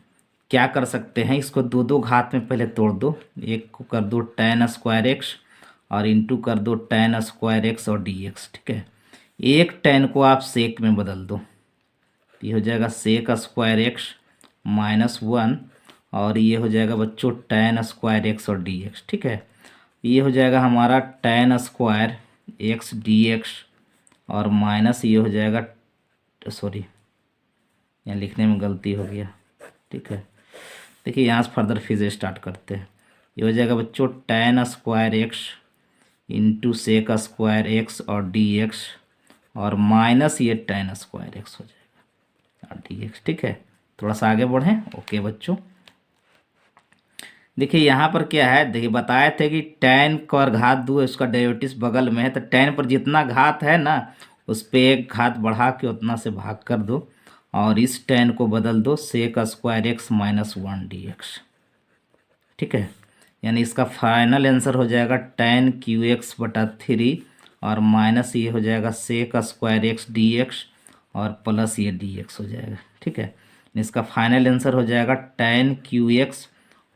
क्या कर सकते हैं, इसको दो दो घात में पहले तोड़ दो। एक को कर दो tan स्क्वायर एक्स और इंटू कर दो tan स्क्वायर एक्स और डी एक्स, ठीक है। एक tan को आप सेक में बदल दो, ये हो जाएगा सेक स्क्वायर एक्स माइनस 1, और ये हो जाएगा बच्चों tan स्क्वायर एक्स और डी एक्स, ठीक है। ये हो जाएगा हमारा tan square x d x, और माइनस ये हो जाएगा, सॉरी यहाँ लिखने में गलती हो गया, ठीक है। देखिए यहाँ से फर्दर फिर से स्टार्ट करते हैं। ये हो जाएगा बच्चों tan square x into sec square x और डी एक्स, और माइनस ये tan स्क्वायर एक्स हो जाएगा और डी एक्स, ठीक है। थोड़ा सा आगे बढ़ें। ओके बच्चों, देखिए यहाँ पर क्या है, देखिए बताए थे कि tan पर घात 2 उसका डेरिवेटिव बगल में है, तो tan पर जितना घात है ना उस पर एक घात बढ़ा के उतना से भाग कर दो, और इस tan को बदल दो sec square x minus 1 d x, ठीक है। यानी इसका फाइनल आंसर हो जाएगा tan क्यू एक्स बटा 3, और माइनस ये हो जाएगा sec square x d x, और प्लस ये डी एक्स हो जाएगा, ठीक है। इसका फाइनल आंसर हो जाएगा tan क्यू एक्स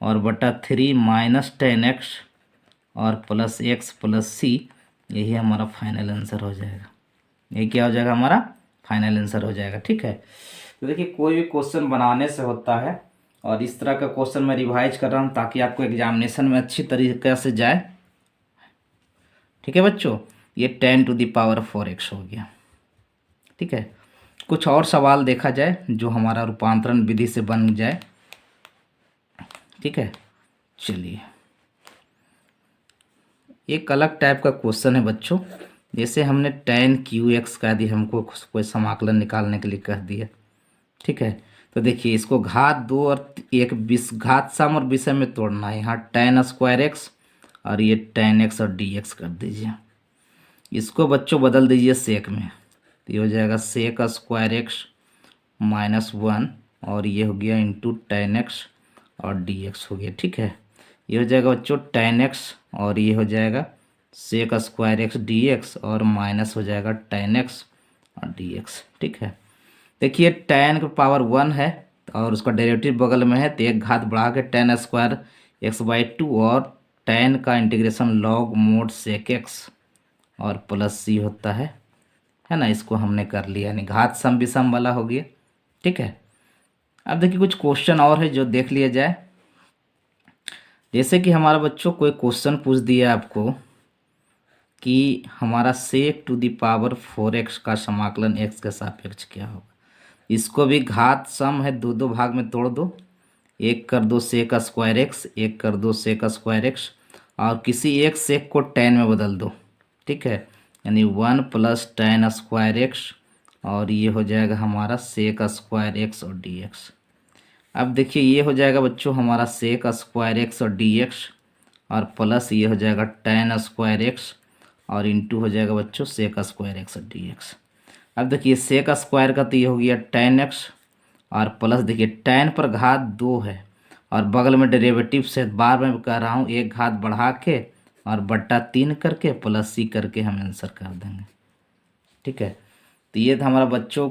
और बटा 3 माइनस tan एक्स और प्लस एक्स प्लस सी, यही हमारा फाइनल आंसर हो जाएगा। यही क्या हो जाएगा, हमारा फाइनल आंसर हो जाएगा, ठीक है। तो देखिए कोई भी क्वेश्चन बनाने से होता है, और इस तरह का क्वेश्चन मैं रिवाइज कर रहा हूँ ताकि आपको एग्जामिनेशन में अच्छी तरीके से जाए, ठीक है बच्चों। ये tan to the power 4x हो गया, ठीक है। कुछ और सवाल देखा जाए जो हमारा रूपांतरण विधि से बन जाए, ठीक है। चलिए, एक अलग टाइप का क्वेश्चन है बच्चों। जैसे हमने tan क्यू एक्स का यदि हमको कोई समाकलन निकालने के लिए कह दिया, ठीक है। तो देखिए इसको घात 2 और एक घात सम और विषम में तोड़ना है। यहाँ tan स्क्वायर एक्स और ये tan एक्स और डी एक्स कर दीजिए। इसको बच्चों बदल दीजिए सेक में, तो ये हो जाएगा सेक स्क्वायर एक्स माइनस 1, और ये हो गया इंटू tan एक्स और डी एक्स हो गया, ठीक है। ये हो जाएगा बच्चों tan एक्स, और ये हो जाएगा sec square x d x, और माइनस हो जाएगा tan एक्स और डी एक्स, ठीक है। देखिए tan की पावर 1 है और उसका डेरिवेटिव बगल में है, तो एक घात बढ़ा के tan स्क्वायर एक्स बाई 2, और tan का integration log mod sec x और प्लस सी होता है ना। इसको हमने कर लिया, यानी घात सम विषम वाला हो गया, ठीक है। अब देखिए कुछ क्वेश्चन और है जो देख लिया जाए। जैसे कि हमारा बच्चों कोई क्वेश्चन पूछ दिया आपको कि हमारा सेक टू दी पावर 4x का समाकलन x के सापेक्ष क्या होगा। इसको भी घात सम है, दो दो भाग में तोड़ दो। एक कर दो सेक स्क्वायर एक्स, एक कर दो सेक स्क्वायर एक्स, और किसी एक सेक को tan में बदल दो, ठीक है। यानी 1 प्लस tan स्क्वायर एक्स, और ये हो जाएगा हमारा सेक स्क्वायर एक्स और डी एक्स। अब देखिए ये हो जाएगा बच्चों हमारा सेक स्क्वायर एक्स और डी एक्स, और प्लस ये हो जाएगा tan स्क्वायर एक्स और इंटू हो जाएगा बच्चों sec square x d x. अब देखिए सेक स्क्वायर का तो ये हो गया tan एक्स और प्लस देखिए tan पर घात 2 है और बगल में डेरिवेटिव से बार बार मैं कह रहा हूँ एक घात बढ़ा के और बट्टा 3 करके प्लस सी करके हम आंसर कर देंगे। ठीक है, तो ये था हमारा बच्चों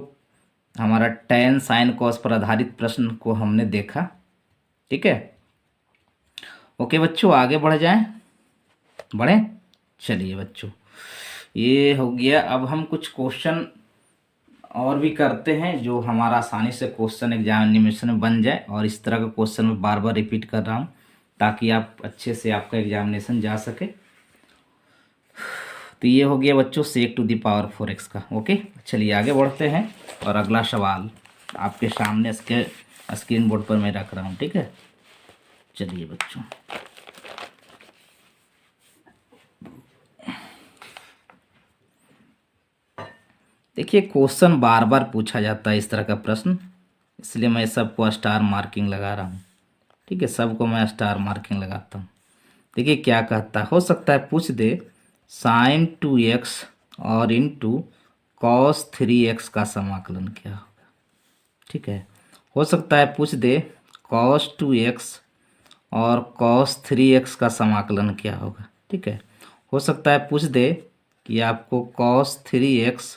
हमारा tan sin cos पर आधारित प्रश्न को हमने देखा। ठीक है, ओके बच्चों आगे बढ़ जाएं, बढ़ें। चलिए बच्चों ये हो गया। अब हम कुछ क्वेश्चन और भी करते हैं जो हमारा आसानी से क्वेश्चन एग्जामिनेशन में बन जाए, और इस तरह का क्वेश्चन मैं बार बार रिपीट कर रहा हूँ ताकि आप अच्छे से आपका एग्जामिनेशन जा सके। तो ये हो गया बच्चों सेक टू द पावर 4x का। ओके, चलिए आगे बढ़ते हैं और अगला सवाल आपके सामने इसके स्क्रीन बोर्ड पर मैं रख रहा हूँ। ठीक है, चलिए बच्चों देखिए क्वेश्चन बार बार पूछा जाता है इस तरह का प्रश्न, इसलिए मैं सबको स्टार मार्किंग लगा रहा हूँ। ठीक है, सबको मैं स्टार मार्किंग लगाता हूँ। देखिए क्या कहता है, हो सकता है पूछ दे sin 2x और इंटू cos 3x का समाकलन क्या होगा। ठीक है, हो सकता है पूछ दे cos 2x और cos 3x का समाकलन क्या होगा। ठीक है, हो सकता है पूछ दे कि आपको cos 3x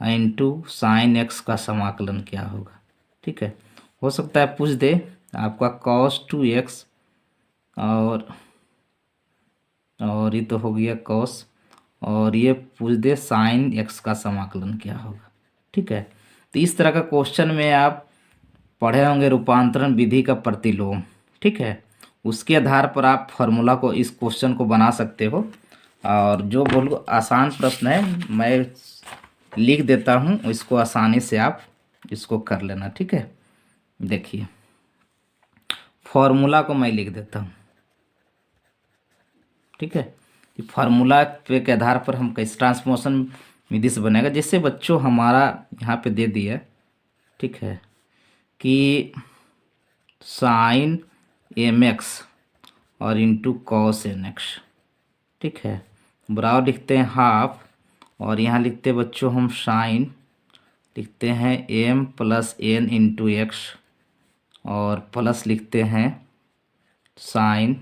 into sine x का समाकलन क्या होगा। ठीक है, हो सकता है पूछ दे आपका cos 2x और ये तो हो गया cos, और ये पूछ दे साइन एक्स का समाकलन क्या होगा। ठीक है, तो इस तरह का क्वेश्चन में आप पढ़े होंगे रूपांतरण विधि का प्रतिलोम। ठीक है, उसके आधार पर आप फार्मूला को इस क्वेश्चन को बना सकते हो, और जो बोलो आसान प्रश्न है मैं लिख देता हूँ, इसको आसानी से आप इसको कर लेना। ठीक है, देखिए फॉर्मूला को मैं लिख देता हूँ। ठीक है, फार्मूला पे के आधार पर हम कैसे ट्रांसफॉर्मेशन विधि से बनेगा, जैसे बच्चों हमारा यहाँ पे दे दिया। ठीक है, कि साइन एम एक्स और इंटू कॉस एन एक्स। ठीक है, बराबर लिखते हैं हाफ, और यहाँ लिखते हैं बच्चों हम साइन लिखते हैं m plus N into x, और प्लस लिखते हैं sine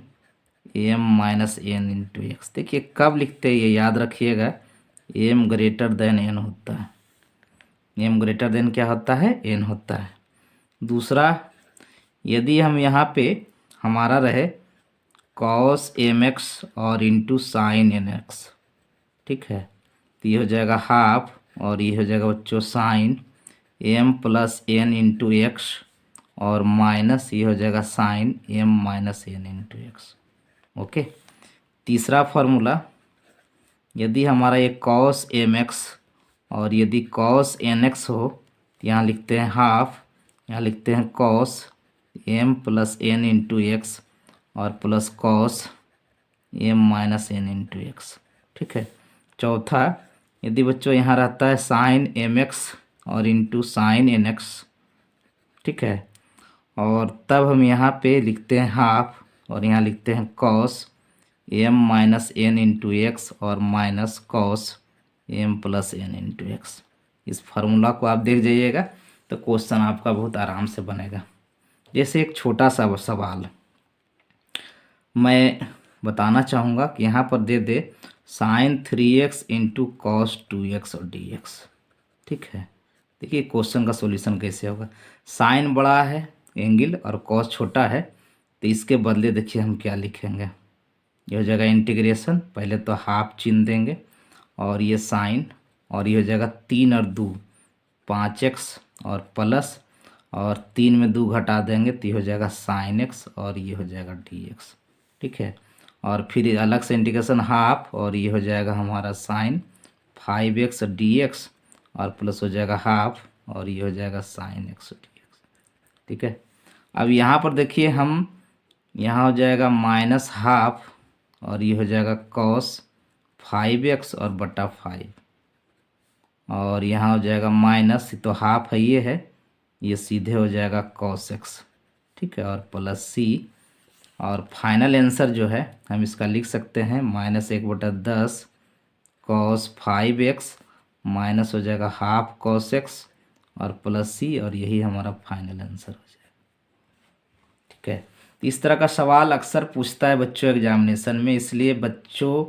m minus N into x. देखिए कब लिखते हैं ये याद रखिएगा, एम ग्रेटर देन एन होता है। एम ग्रेटर देन क्या होता है, एन होता है। दूसरा, यदि हम यहाँ पे हमारा रहे कॉस एम एक्स और इंटू साइन एन एक्स। ठीक है, तो ये हो जाएगा हाफ, और ये हो जाएगा बच्चों sine m plus N into x, और माइनस ये हो जाएगा sine m minus N into x. Okay, तीसरा फार्मूला, यदि हमारा ये कॉस एम एक्स और यदि कॉस एन एक्स हो, तो यहाँ लिखते हैं हाफ, यहाँ लिखते हैं cos M plus N into x और plus cos M minus N into X. ठीक है, चौथा, यदि बच्चों यहाँ रहता है साइन एम एक्स और इंटू साइन एन एक्स। ठीक है, और तब हम यहाँ पे लिखते हैं हाफ, और यहाँ लिखते हैं cos M minus N into x और minus cos M plus N into X. इस फार्मूला को आप देख जाइएगा तो क्वेश्चन आपका बहुत आराम से बनेगा। जैसे एक छोटा सा सवाल मैं बताना चाहूँगा कि यहाँ पर दे दे sine 3x into cos 2x और dx। ठीक है, देखिए क्वेश्चन का सॉल्यूशन कैसे होगा। साइन बड़ा है एंगल और कॉस छोटा है, तो इसके बदले देखिए हम क्या लिखेंगे। ये हो जाएगा इंटीग्रेशन, पहले तो हाफ चिन्ह देंगे, और ये साइन, और ये हो जाएगा 3 और 2 5x, और प्लस, और 3 में 2 घटा देंगे तो ये हो जाएगा साइन एक्स, और ये हो जाएगा dx। ठीक है, और फिर अलग से इंटीग्रेशन हाफ, और ये हो जाएगा हमारा साइन 5x dx, और प्लस हो जाएगा हाफ, और ये हो जाएगा साइन x dx। ठीक है, अब यहाँ पर देखिए हम यहाँ हो जाएगा माइनस हाफ, और ये हो जाएगा कॉस 5x और बटा 5, और यहाँ हो जाएगा माइनस, तो हाफ है ये सीधे हो जाएगा कॉस x। ठीक है, और प्लस सी, और फाइनल आंसर जो है हम इसका लिख सकते हैं -1/10 cos 5x माइनस हो जाएगा हाफ cos x और प्लस c, और यही हमारा फाइनल आंसर हो जाएगा। ठीक है, इस तरह का सवाल अक्सर पूछता है बच्चों एग्जामिनेशन में, इसलिए बच्चों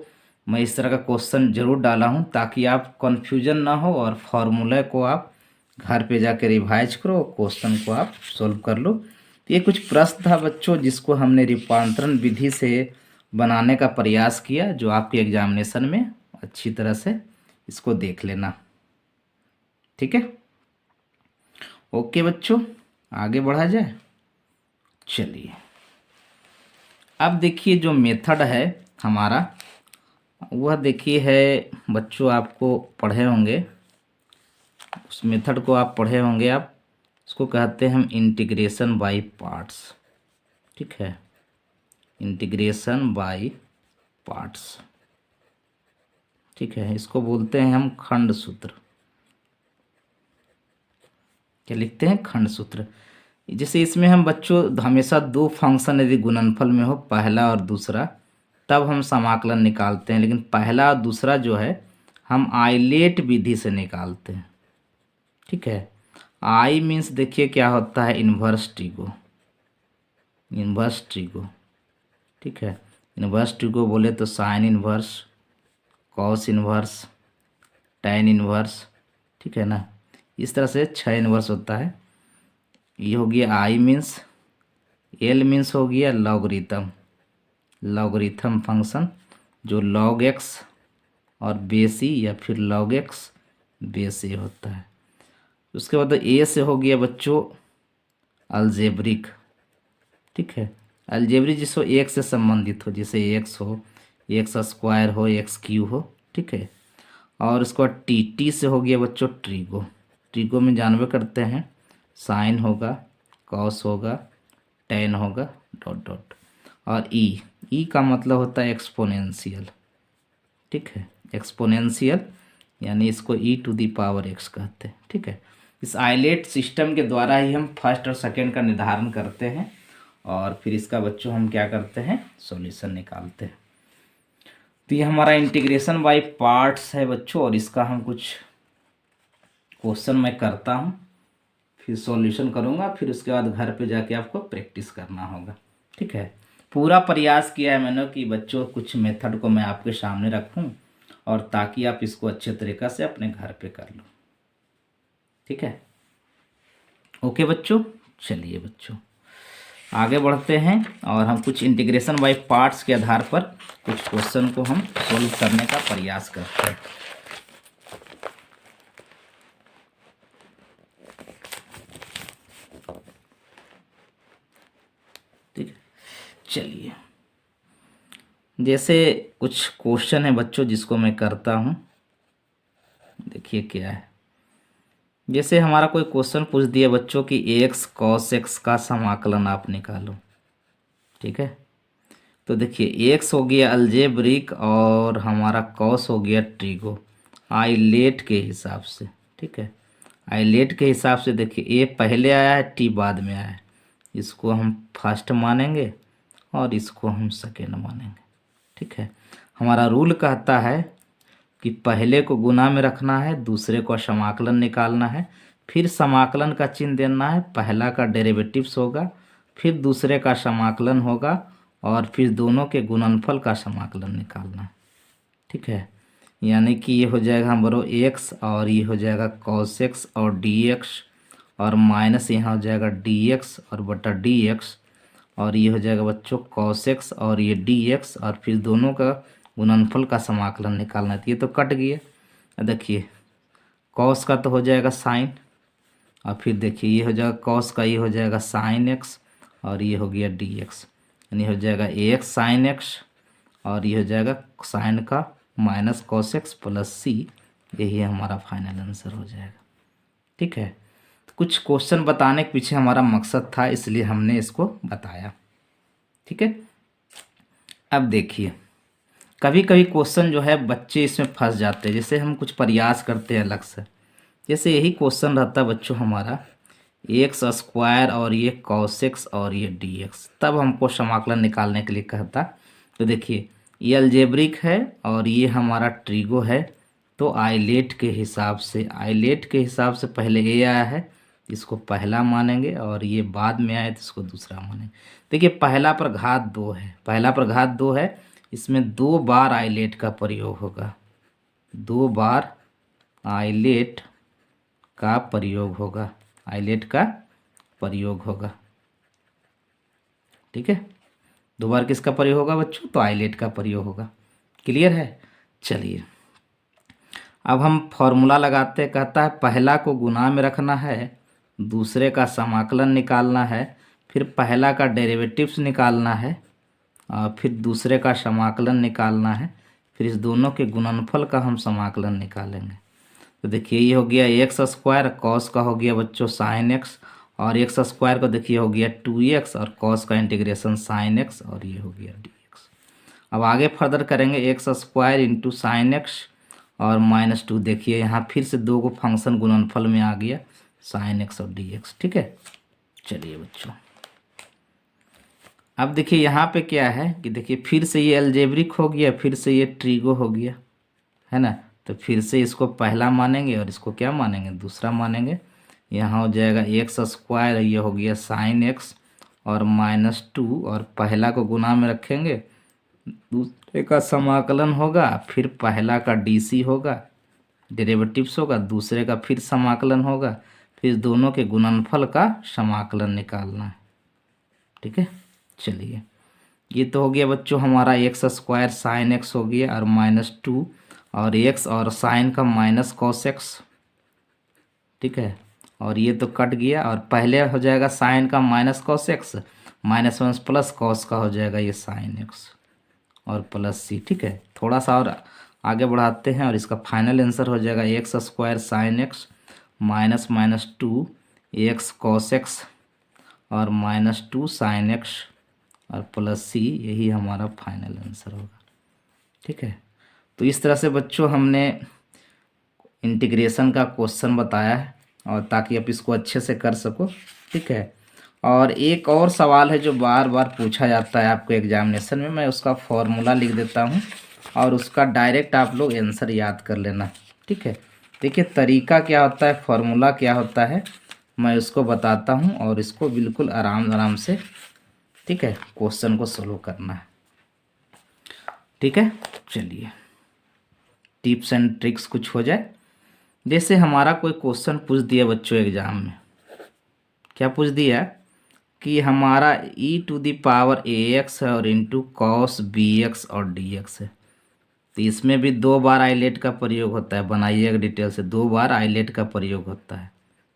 मैं इस तरह का क्वेश्चन जरूर डाला हूँ ताकि आप कन्फ्यूजन ना हो और फॉर्मूले को आप घर पे जाके रिवाइज करो, क्वेश्चन को आप सोल्व कर लो। तो ये कुछ प्रश्न था बच्चों जिसको हमने रूपांतरण विधि से बनाने का प्रयास किया, जो आपके एग्जामिनेशन में अच्छी तरह से इसको देख लेना। ठीक है, ओके बच्चों, आगे बढ़ा जाए। चलिए अब देखिए जो मेथड है हमारा वह देखिए है बच्चों, आपको पढ़े होंगे, उस मेथड को आप पढ़े होंगे, आप उसको कहते हैं हम इंटीग्रेशन बाय पार्ट्स। ठीक है, इंटीग्रेशन बाय पार्ट्स। ठीक है, इसको बोलते हैं हम खंड सूत्र। क्या लिखते हैं? खंड सूत्र। जैसे इसमें हम बच्चों हमेशा दो फंक्शन यदि गुणनफल में हो, पहला और दूसरा, तब हम समाकलन निकालते हैं, लेकिन पहला और दूसरा जो है हम आइलेट विधि से निकालते हैं। ठीक है, आई मीन्स देखिए क्या होता है, इन्वर्स ट्रिगो, इन्वर्स ट्रिगो। ठीक है, इन्वर्स ट्रिगो बोले तो sign inverse, cos inverse, tan inverse. ठीक है ना, इस तरह से 6 इन्वर्स होता है। ये हो गया आई मीन्स, एल मीन्स हो गया लॉगरिथम, लॉगरिथम फंक्शन जो log x और बेस ई या फिर log x बेस ए होता है। उसके बाद ए से हो गया बच्चों अलजेब्रिक। ठीक है, अलजेब्रिक जिसको एक से संबंधित हो, जैसे एक्स हो, एक्स स्क्वायर हो, एक्स क्यू हो। ठीक है, और उसके बाद टी से हो गया बच्चों ट्रिगो। ट्रिगो में जानवे करते हैं साइन होगा, कॉस होगा, टेन होगा, डॉट डॉट। और ई का मतलब होता है एक्सपोनेंशियल। ठीक है, एक्सपोनेंशियल यानी इसको e⁻x कहते हैं। ठीक है, इस आइलेट सिस्टम के द्वारा ही हम फर्स्ट और सेकंड का निर्धारण करते हैं और फिर इसका बच्चों हम क्या करते हैं, सॉल्यूशन निकालते हैं। तो ये हमारा इंटीग्रेशन बाय पार्ट्स है बच्चों, और इसका हम कुछ क्वेश्चन मैं करता हूँ, फिर सॉल्यूशन करूँगा, फिर उसके बाद घर पे जाके आपको प्रैक्टिस करना होगा। ठीक है, पूरा प्रयास किया है मैंने कि बच्चों कुछ मेथड को मैं आपके सामने रखूं और ताकि आप इसको अच्छे तरीक़ा से अपने घर पे कर लो। ठीक है, ओके बच्चों, चलिए बच्चों आगे बढ़ते हैं और हम कुछ इंटीग्रेशन बाय पार्ट्स के आधार पर कुछ क्वेश्चन को हम सोल्व करने का प्रयास करते हैं। ठीक है, चलिए जैसे कुछ क्वेश्चन है बच्चों जिसको मैं करता हूँ, देखिए क्या है। जैसे हमारा कोई क्वेश्चन पूछ दिया बच्चों कि एक्स कॉस एक्स का समाकलन आप निकालो। ठीक है, तो देखिए एक्स हो गया अलजेब्रिक और हमारा कॉस हो गया ट्रिगो, आइलेट के हिसाब से। ठीक है, आइलेट के हिसाब से देखिए ए पहले आया है, टी बाद में आया है, इसको हम फर्स्ट मानेंगे और इसको हम सेकेंड मानेंगे। ठीक है, हमारा रूल कहता है कि पहले को गुना में रखना है, दूसरे को समाकलन निकालना है, फिर समाकलन का चिन्ह देना है, पहला का डेरिवेटिव्स होगा, फिर दूसरे का समाकलन होगा और फिर दोनों के गुणनफल का समाकलन निकालना है। ठीक है, यानी कि ये हो जाएगा हमारा एक्स और ये हो जाएगा कॉस एक्स और डी एक्स, और माइनस यहाँ हो जाएगा डी एक्स और बटा डी एक्स, और ये हो जाएगा बच्चों कॉस एक्स और ये डी एक्स, और फिर दोनों का गुणनफल का समाकलन निकालना है। तो ये तो कट गया, देखिए कॉस का तो हो जाएगा साइन, और फिर देखिए ये हो जाएगा कॉस का, ये हो जाएगा साइन एक्स और ये हो गया डी एक्स, यानी हो जाएगा ए एक्स साइन एक्स और ये हो जाएगा साइन का minus cos x plus c, यही हमारा फाइनल आंसर हो जाएगा। ठीक है, तो कुछ क्वेश्चन बताने के पीछे हमारा मकसद था, इसलिए हमने इसको बताया। ठीक है, अब देखिए कभी कभी क्वेश्चन जो है बच्चे इसमें फंस जाते हैं, जैसे हम कुछ प्रयास करते हैं अलग से। जैसे यही क्वेश्चन रहता है बच्चों हमारा एक्स स्क्वायर और ये कॉस एक्स और ये डी एक्स, तब हमको समाकलन निकालने के लिए कहता। तो देखिए ये अलजेब्रिक है और ये हमारा ट्रिगो है, तो आइलेट के हिसाब से पहले ए आया है, इसको पहला मानेंगे, और ये बाद में आए तो इसको दूसरा मानेंगे। देखिए पहला पर घात दो है, इसमें 2 बार आइलेट का प्रयोग होगा, 2 बार आइलेट का प्रयोग होगा, ठीक है। 2 बार किसका प्रयोग होगा बच्चों? तो आइलेट का प्रयोग होगा। क्लियर है? चलिए अब हम फॉर्मूला लगाते हैं। कहता है पहला को गुना में रखना है, दूसरे का समाकलन निकालना है, फिर पहला का डेरिवेटिव्स निकालना है, और फिर दूसरे का समाकलन निकालना है, फिर इस दोनों के गुणनफल का हम समाकलन निकालेंगे। तो देखिए ये हो गया एक्स स्क्वायर, कॉस का हो गया बच्चों साइन एक्स, और एक्स स्क्वायर को देखिए हो गया 2x, और कॉस का इंटीग्रेशन साइन एक्स, और ये हो गया dx। अब आगे फर्दर करेंगे x square into sine x और -2। देखिए यहाँ फिर से 2 को फंक्शन गुणनफल में आ गया, साइन एक्स और dx, ठीक है। चलिए बच्चों अब देखिए यहाँ पे क्या है कि देखिए फिर से ये अलजेब्रिक हो गया, फिर से ये ट्रिगो हो गया, है ना। तो फिर से इसको पहला मानेंगे और इसको क्या मानेंगे? दूसरा मानेंगे। यहाँ हो जाएगा एक्स स्क्वायर, ये हो गया साइन एक्स और -2, और पहला को गुना में रखेंगे, दूसरे का समाकलन होगा, फिर पहला का डीसी होगा, डेरिवेटिव्स होगा, दूसरे का फिर समाकलन होगा, फिर दोनों के गुणनफल का समाकलन निकालना है, ठीक है। चलिए ये तो हो गया बच्चों हमारा एक्स स्क्वायर साइन एक्स हो गया, और -2 और एक्स और साइन का माइनस कॉस एक्स, ठीक है। और ये तो कट गया, और पहले हो जाएगा साइन का minus cos x, -1 plus cos का हो जाएगा ये साइन एक्स और प्लस सी, ठीक है। थोड़ा सा और आगे बढ़ाते हैं, और इसका फाइनल आंसर हो जाएगा x square sine x -2 x cos x और -2 साइन एक्स और प्लस सी, यही हमारा फाइनल आंसर होगा, ठीक है। तो इस तरह से बच्चों हमने इंटीग्रेशन का क्वेश्चन बताया है, और ताकि आप इसको अच्छे से कर सको, ठीक है। और एक और सवाल है जो बार बार पूछा जाता है आपको एग्जामिनेशन में, मैं उसका फॉर्मूला लिख देता हूँ और उसका डायरेक्ट आप लोग आंसर याद कर लेना, ठीक है। देखिए तरीका क्या होता है, फॉर्मूला क्या होता है, मैं उसको बताता हूँ, और इसको बिल्कुल आराम से, ठीक है, क्वेश्चन को सोल्व करना है, ठीक है। चलिए टिप्स एंड ट्रिक्स कुछ हो जाए। जैसे हमारा कोई क्वेश्चन पूछ दिया बच्चों एग्जाम में, क्या पूछ दिया कि हमारा e⁴ax है और इंटू कॉस bx और dx है। तो इसमें भी 2 बार आइलेट का प्रयोग होता है, बनाइएगा डिटेल से, 2 बार आइलेट का प्रयोग होता है,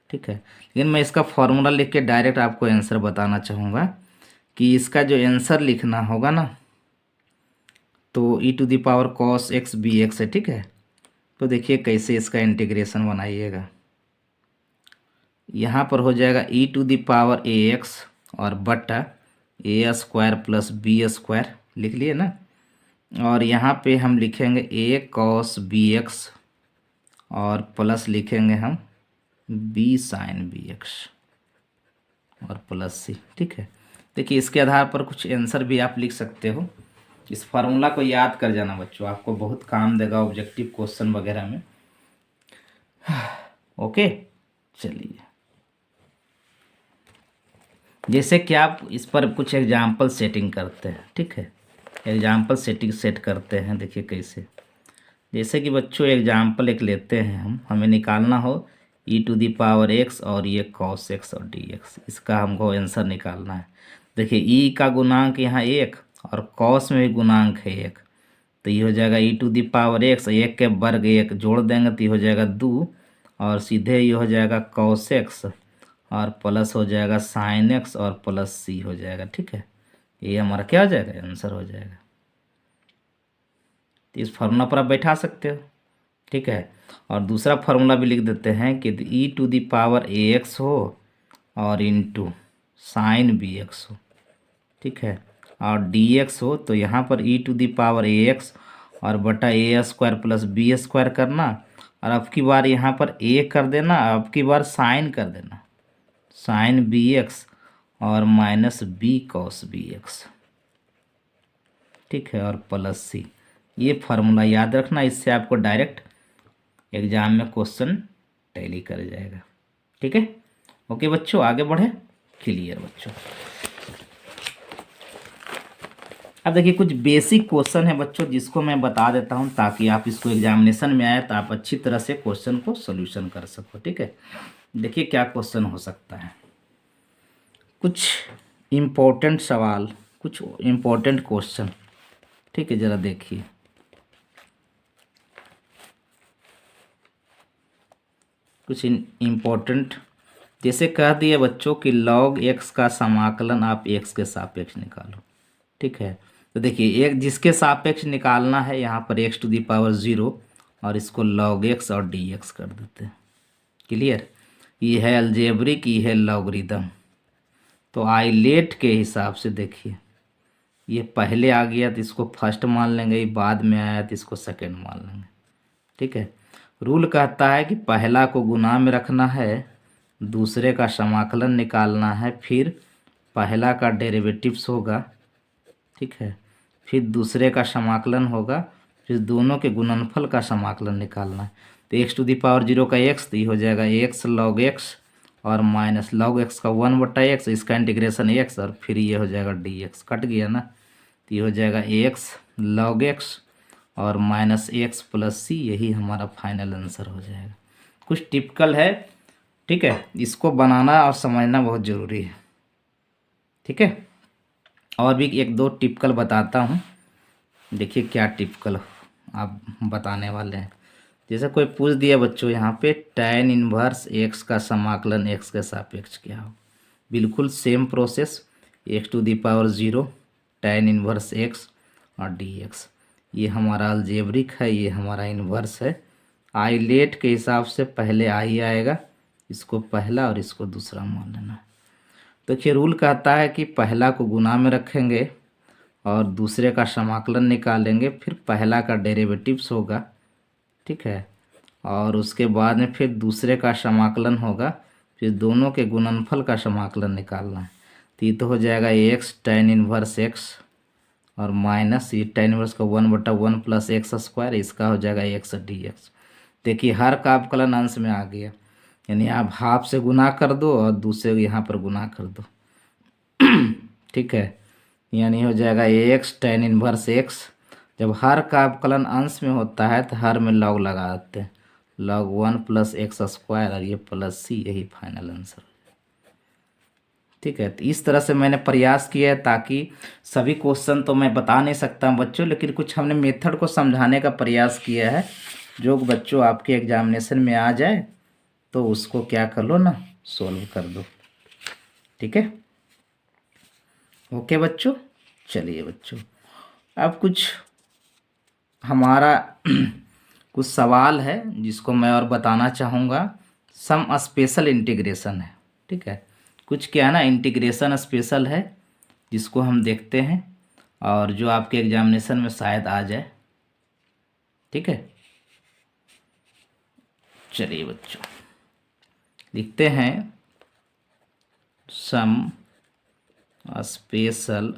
ठीक है। लेकिन मैं इसका फॉर्मूला लिख के डायरेक्ट आपको आंसर बताना चाहूँगा कि इसका जो आंसर लिखना होगा ना, तो e⁴ cos x bx है, ठीक है। तो देखिए कैसे इसका इंटीग्रेशन बनाइएगा। यहाँ पर हो जाएगा e⁴ax और बटा a square plus b square, लिख लिए ना। और यहाँ पे हम लिखेंगे a cos bx और प्लस लिखेंगे हम b sin bx और प्लस c, ठीक है। देखिए इसके आधार पर कुछ आंसर भी आप लिख सकते हो। इस फार्मूला को याद कर जाना बच्चों, आपको बहुत काम देगा ऑब्जेक्टिव क्वेश्चन वगैरह में। ओके चलिए, जैसे कि आप इस पर कुछ एग्जाम्पल सेटिंग करते हैं, ठीक है। एग्जाम्पल सेट करते हैं, देखिए कैसे। जैसे कि बच्चों एग्जाम्पल एक लेते हैं हम, हमें निकालना हो e⁴x और ये cos x और dx, इसका हमको आंसर निकालना है। देखिए e का गुणांक यहाँ 1 और cos में भी गुणांक है 1, तो ये हो जाएगा e⁴x, 1 के वर्ग 1 जोड़ देंगे तो ये हो जाएगा 2, और सीधे ये हो जाएगा cos x और प्लस हो जाएगा साइन एक्स और प्लस सी हो जाएगा, ठीक है। ये हमारा क्या हो जाएगा? आंसर हो जाएगा। तो इस फार्मूला पर आप बैठा सकते हो, ठीक है। और दूसरा फार्मूला भी लिख देते हैं कि e⁴ax हो और इंटू साइन bx हो, ठीक है, और dx हो, तो यहाँ पर e⁴ax और बटा a square plus b square करना, और अब की बार यहाँ पर a कर देना, अब की बार साइन कर देना, साइन बी एक्स और minus b cos b x, ठीक है, और प्लस सी। ये फार्मूला याद रखना, इससे आपको डायरेक्ट एग्जाम में क्वेश्चन टैली कर जाएगा। ठीक है, ओके बच्चों, आगे बढ़े। क्लियर बच्चों। अब देखिए कुछ बेसिक क्वेश्चन है बच्चों, जिसको मैं बता देता हूं ताकि आप इसको एग्जामिनेशन में आए तो आप अच्छी तरह से क्वेश्चन को सोल्यूशन कर सको। ठीक है, देखिए क्या क्वेश्चन हो सकता है। कुछ इम्पोर्टेंट सवाल, कुछ इम्पोर्टेंट क्वेश्चन, ठीक है, ज़रा देखिए। कुछ इम्पोर्टेंट, जैसे कह दिए बच्चों कि log x का समाकलन आप x के सापेक्ष निकालो। ठीक है, तो देखिए एक जिसके सापेक्ष निकालना है यहाँ पर x⁻0 और इसको log x और dx कर देते हैं। क्लियर, ये है अलजेब्रिक, ये है लॉगरिदम। तो आइलेट के हिसाब से देखिए, ये पहले आ गया तो इसको फर्स्ट मान लेंगे, ये बाद में आया तो इसको सेकंड मान लेंगे। ठीक है, रूल कहता है कि पहला को गुना में रखना है, दूसरे का समाकलन निकालना है, फिर पहला का डेरिवेटिव्स होगा, ठीक है, फिर दूसरे का समाकलन होगा, फिर दोनों के गुणनफल का समाकलन निकालना है। तो x⁻0 का x, तो ये हो जाएगा x log x और माइनस log x का 1/x, इसका इंटीग्रेशन x, और फिर ये हो जाएगा dx, कट गया ना, तो ये हो जाएगा x log x और माइनस x प्लस सी, यही हमारा फाइनल आंसर हो जाएगा। कुछ टिपिकल है, ठीक है, इसको बनाना और समझना बहुत ज़रूरी है। ठीक है, और भी एक दो टिपिकल बताता हूँ, देखिए क्या टिपिकल आप बताने वाले हैं। जैसे कोई पूछ दिया बच्चों यहाँ पे tan इनवर्स x का समाकलन x के सापेक्ष क्या हो, बिल्कुल same process, x⁻0 tan inverse x और dx। ये हमारा अलजेब्रिक है, ये हमारा इन्वर्स है। आइलेट के हिसाब से पहले आई आएगा, इसको पहला और इसको दूसरा मान लेना है। देखिए रूल कहता है कि पहला को गुना में रखेंगे और दूसरे का समाकलन निकालेंगे, फिर पहला का डेरिवेटिव्स होगा, ठीक है, और उसके बाद में फिर दूसरे का समाकलन होगा, फिर दोनों के गुणनफल का समाकलन निकालना है। तो ये तो हो जाएगा x tan इनवर्स x और माइनस ये tan इनवर्स का 1/1 प्लस x², इसका हो जाएगा x dx। देखिए हर का अवकलन अंश में आ गया, यानी आप हाफ से गुना कर दो और दूसरे यहाँ पर गुना कर दो। ठीक है, यानी हो जाएगा x tan इनवर्स x। जब हर का अवकलन अंश में होता है तो हर में लॉग लगा देते हैं, log 1 प्लस x² और ये प्लस सी, यही फाइनल आंसर। ठीक है, तो इस तरह से मैंने प्रयास किया है, ताकि सभी क्वेश्चन तो मैं बता नहीं सकता हूँ बच्चों, लेकिन कुछ हमने मेथड को समझाने का प्रयास किया है, जो बच्चों आपके एग्जामिनेशन में आ जाए तो उसको क्या कर लो ना, सोल्व कर दो। ठीक है, ओके बच्चों। चलिए बच्चों, अब कुछ हमारा कुछ सवाल है जिसको मैं और बताना चाहूँगा। सम स्पेशल इंटीग्रेशन है, ठीक है, कुछ क्या है ना, इंटीग्रेशन स्पेशल है, जिसको हम देखते हैं और जो आपके एग्जामिनेशन में शायद आ जाए। ठीक है, चलिए बच्चों लिखते हैं some special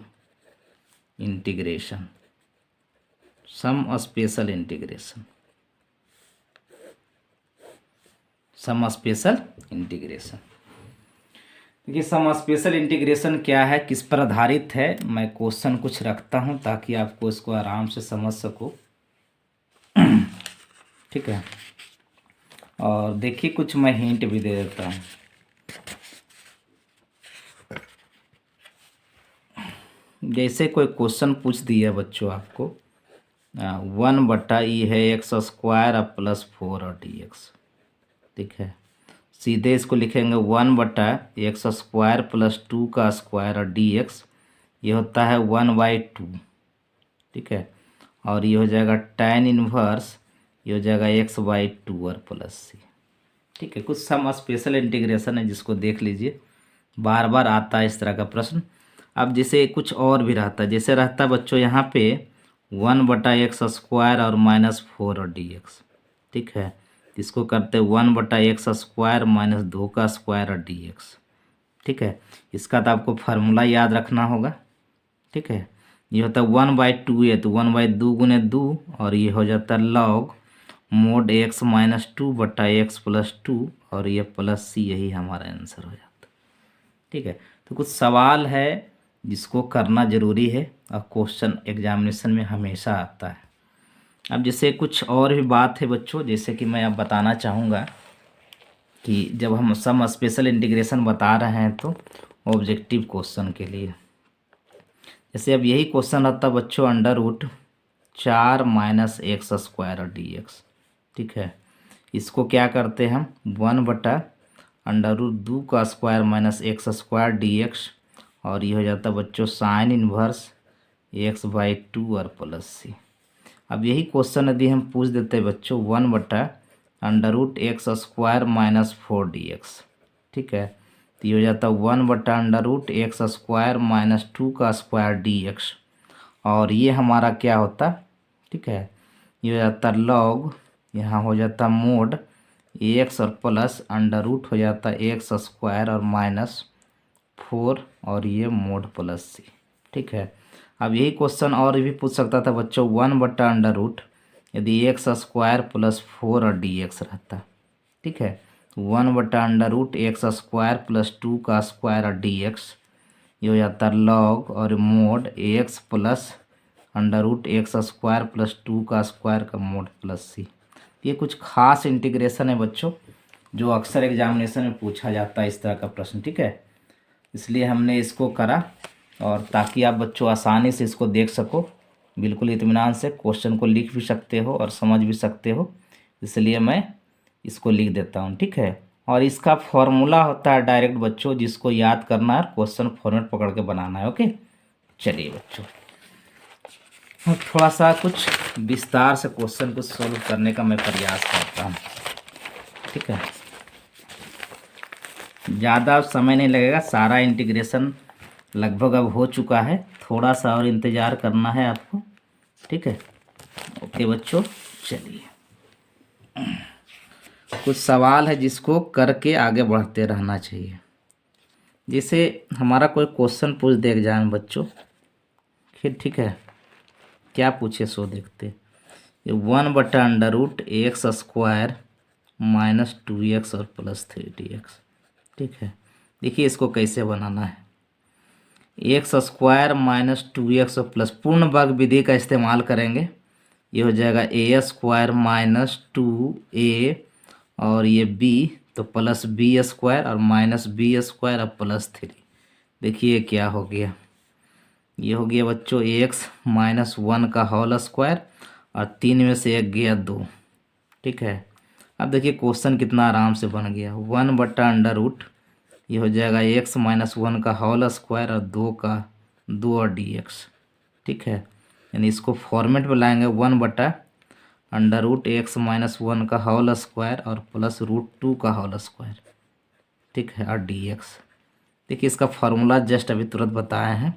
integration, some special integration, some special integration. देखिए सम स्पेशल इंटीग्रेशन क्या है, किस पर आधारित है, मैं क्वेश्चन कुछ रखता हूं ताकि आपको इसको आराम से समझ सको। ठीक है, और देखिए कुछ मैं हिंट भी दे देता हूं। जैसे कोई क्वेश्चन पूछ दिया बच्चों आपको 1/e है x² प्लस 4 और dx। ठीक है, सीधे इसको लिखेंगे 1/x² प्लस 2 का स्क्वायर और dx, ये होता है 1/2। ठीक है, और ये हो जाएगा tan इनवर्स, ये हो जाएगा x/2 और प्लस सी। ठीक है, कुछ सम स्पेशल इंटीग्रेशन है जिसको देख लीजिए, बार बार आता है इस तरह का प्रश्न। अब जैसे कुछ और भी रहता है, जैसे रहता है बच्चों यहाँ पे 1/x² और -4 और dx। ठीक है, इसको करते 1/x² -2 का स्क्वायर और dx। ठीक है। इसका तो आपको फार्मूला याद रखना होगा। ठीक है, ये होता है 1/2 है तो 1/2 गुने 2 और ये हो जाता है log mod x माइनस 2 बटा x प्लस 2 और ये प्लस सी, यही हमारा आंसर हो जाता है। ठीक है, तो कुछ सवाल है जिसको करना ज़रूरी है और क्वेश्चन एग्जामिनेशन में हमेशा आता है। अब जैसे कुछ और भी बात है बच्चों, जैसे कि मैं अब बताना चाहूँगा कि जब हम सम स्पेशल इंटीग्रेशन बता रहे हैं तो ऑब्जेक्टिव क्वेश्चन के लिए, जैसे अब यही क्वेश्चन रहता बच्चों √4 minus X square D x. ठीक है, इसको क्या करते हैं हम 1/√2 का square minus X square D x और ये हो जाता बच्चों साइन इन्वर्स x/2 और प्लस सी। अब यही क्वेश्चन यदि हम पूछ देते हैं बच्चों 1/√x square minus 4 D x. ठीक है, तो ये हो जाता 1/√x स्क्वायर माइनस 2 का स्क्वायर डी एक्स और ये हमारा क्या होता। ठीक है, ये हो जाता log, यहाँ हो जाता मोड x और प्लस √ हो जाता x स्क्वायर और माइनस 4 और ये मोड प्लस सी। ठीक है, अब यही क्वेश्चन और भी पूछ सकता था बच्चों 1/√, यदि x स्क्वायर प्लस 4 और डी एक्स रहता। ठीक है, 1/√x स्क्वायर प्लस 2 का स्क्वायर और डी एक्स, ये हो जाता log और mode x plus √x square plus 2 का स्क्वायर का मोड प्लस सी। ये कुछ खास इंटीग्रेशन है बच्चों जो अक्सर एग्जामिनेशन में पूछा जाता है इस तरह का प्रश्न। ठीक है, इसलिए हमने इसको करा और ताकि आप बच्चों आसानी से इसको देख सको, बिल्कुल इत्मीनान से क्वेश्चन को लिख भी सकते हो और समझ भी सकते हो, इसलिए मैं इसको लिख देता हूँ। ठीक है, और इसका फॉर्मूला होता है डायरेक्ट बच्चों, जिसको याद करना है, क्वेश्चन फॉर्मेट पकड़ के बनाना है। ओके, चलिए बच्चों थोड़ा सा कुछ विस्तार से क्वेश्चन को सॉल्व करने का मैं प्रयास करता हूँ। ठीक है, ज़्यादा समय नहीं लगेगा, सारा इंटीग्रेशन लगभग अब हो चुका है, थोड़ा सा और इंतज़ार करना है आपको। ठीक है, ओके बच्चों, चलिए कुछ सवाल है जिसको करके आगे बढ़ते रहना चाहिए। जैसे हमारा कोई क्वेश्चन पूछ दे एग्जाम बच्चों, फिर ठीक है क्या पूछे सो देखते। ये 1/√x स्क्वायर माइनस 2x और प्लस 3dx। ठीक है, देखिए इसको कैसे बनाना है। एक्स स्क्वायर माइनस 2x और प्लस पूर्ण वर्ग विधि का इस्तेमाल करेंगे, ये हो जाएगा a स्क्वायर माइनस 2a और ये b तो प्लस b स्क्वायर और माइनस b स्क्वायर और प्लस 3। देखिए क्या हो गया, ये हो गया बच्चों x माइनस 1 का होल स्क्वायर और 3 में से 1 गया 2। ठीक है, अब देखिए क्वेश्चन कितना आराम से बन गया। 1/√, ये हो जाएगा x माइनस 1 का होल स्क्वायर और 2 और dx। ठीक है, यानी इसको फॉर्मेट में लाएंगे 1/√x माइनस 1 का होल स्क्वायर और प्लस √2 का होल स्क्वायर। ठीक है, और dx। देखिए इसका फार्मूला जस्ट अभी तुरंत बताए हैं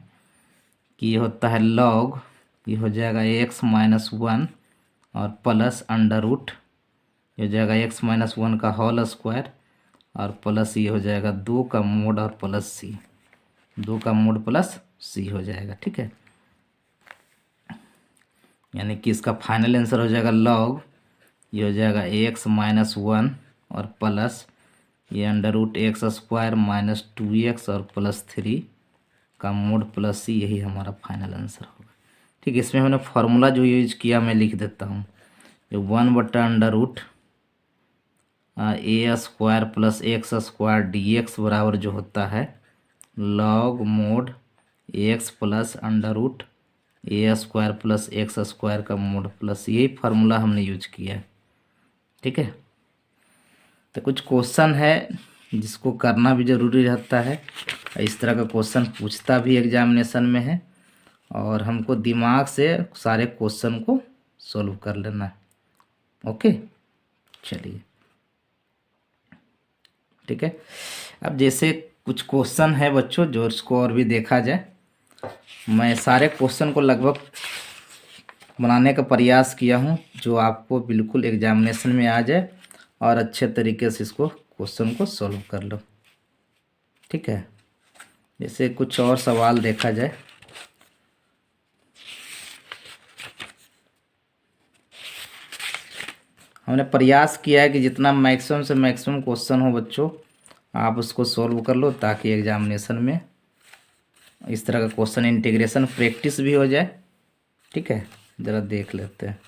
कि ये होता है log, ये हो जाएगा x माइनस 1 और प्लस √ ये हो जाएगा x माइनस 1 का होल स्क्वायर और प्लस ये हो जाएगा 2 का मोड और प्लस सी, 2 का मोड प्लस सी हो जाएगा। ठीक है, यानी कि इसका फाइनल आंसर हो जाएगा log, ये हो जाएगा x माइनस 1 और प्लस ये √x स्क्वायर माइनस 2x और प्लस 3 का मोड प्लस सी, यही हमारा फाइनल आंसर होगा। ठीक है, इसमें हमने फार्मूला जो यूज किया मैं लिख देता हूँ। ये 1/√a square plus x square dx बराबर जो होता है log mode x plus √a square plus x square का मोड प्लस, यही फार्मूला हमने यूज किया है। ठीक है, तो कुछ क्वेश्चन है जिसको करना भी ज़रूरी रहता है, इस तरह का क्वेश्चन पूछता भी एग्जामिनेशन में है और हमको दिमाग से सारे क्वेश्चन को सॉल्व कर लेना है। ओके, चलिए ठीक है। अब जैसे कुछ क्वेश्चन है बच्चों जो इसको और भी देखा जाए, मैं सारे क्वेश्चन को लगभग बनाने का प्रयास किया हूँ जो आपको बिल्कुल एग्जामिनेशन में आ जाए और अच्छे तरीके से इसको क्वेश्चन को सॉल्व कर लो। ठीक है, जैसे कुछ और सवाल देखा जाए। हमने प्रयास किया है कि जितना मैक्सिमम से मैक्सिमम क्वेश्चन हो बच्चों आप उसको सॉल्व कर लो, ताकि एग्जामिनेशन में इस तरह का क्वेश्चन इंटीग्रेशन प्रैक्टिस भी हो जाए। ठीक है, ज़रा देख लेते हैं।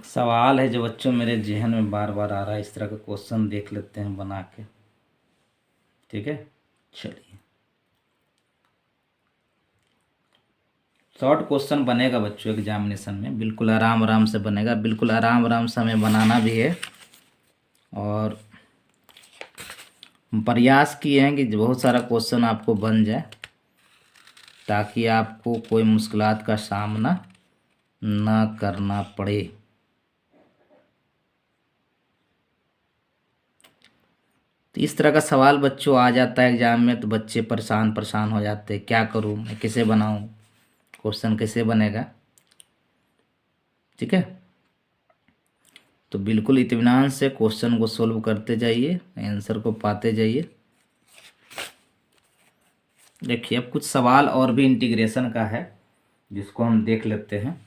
सवाल है जो बच्चों मेरे जहन में बार बार आ रहा है, इस तरह का क्वेश्चन देख लेते हैं बना के। ठीक है, चलिए। शॉर्ट क्वेश्चन बनेगा बच्चों एग्जामिनेशन में, बिल्कुल आराम आराम से बनेगा, बिल्कुल आराम आराम से हमें बनाना भी है। और हम प्रयास किए हैं कि बहुत सारा क्वेश्चन आपको बन जाए, ताकि आपको कोई मुश्किलात का सामना ना करना पड़े। तो इस तरह का सवाल बच्चों आ जाता है एग्जाम में, तो बच्चे परेशान परेशान हो जाते हैं, क्या करूं मैं, कैसे बनाऊं, क्वेश्चन कैसे बनेगा। ठीक है, तो बिल्कुल इत्मीनान से क्वेश्चन को सोल्व करते जाइए, आंसर को पाते जाइए। देखिए अब कुछ सवाल और भी इंटीग्रेशन का है, जिसको हम देख लेते हैं।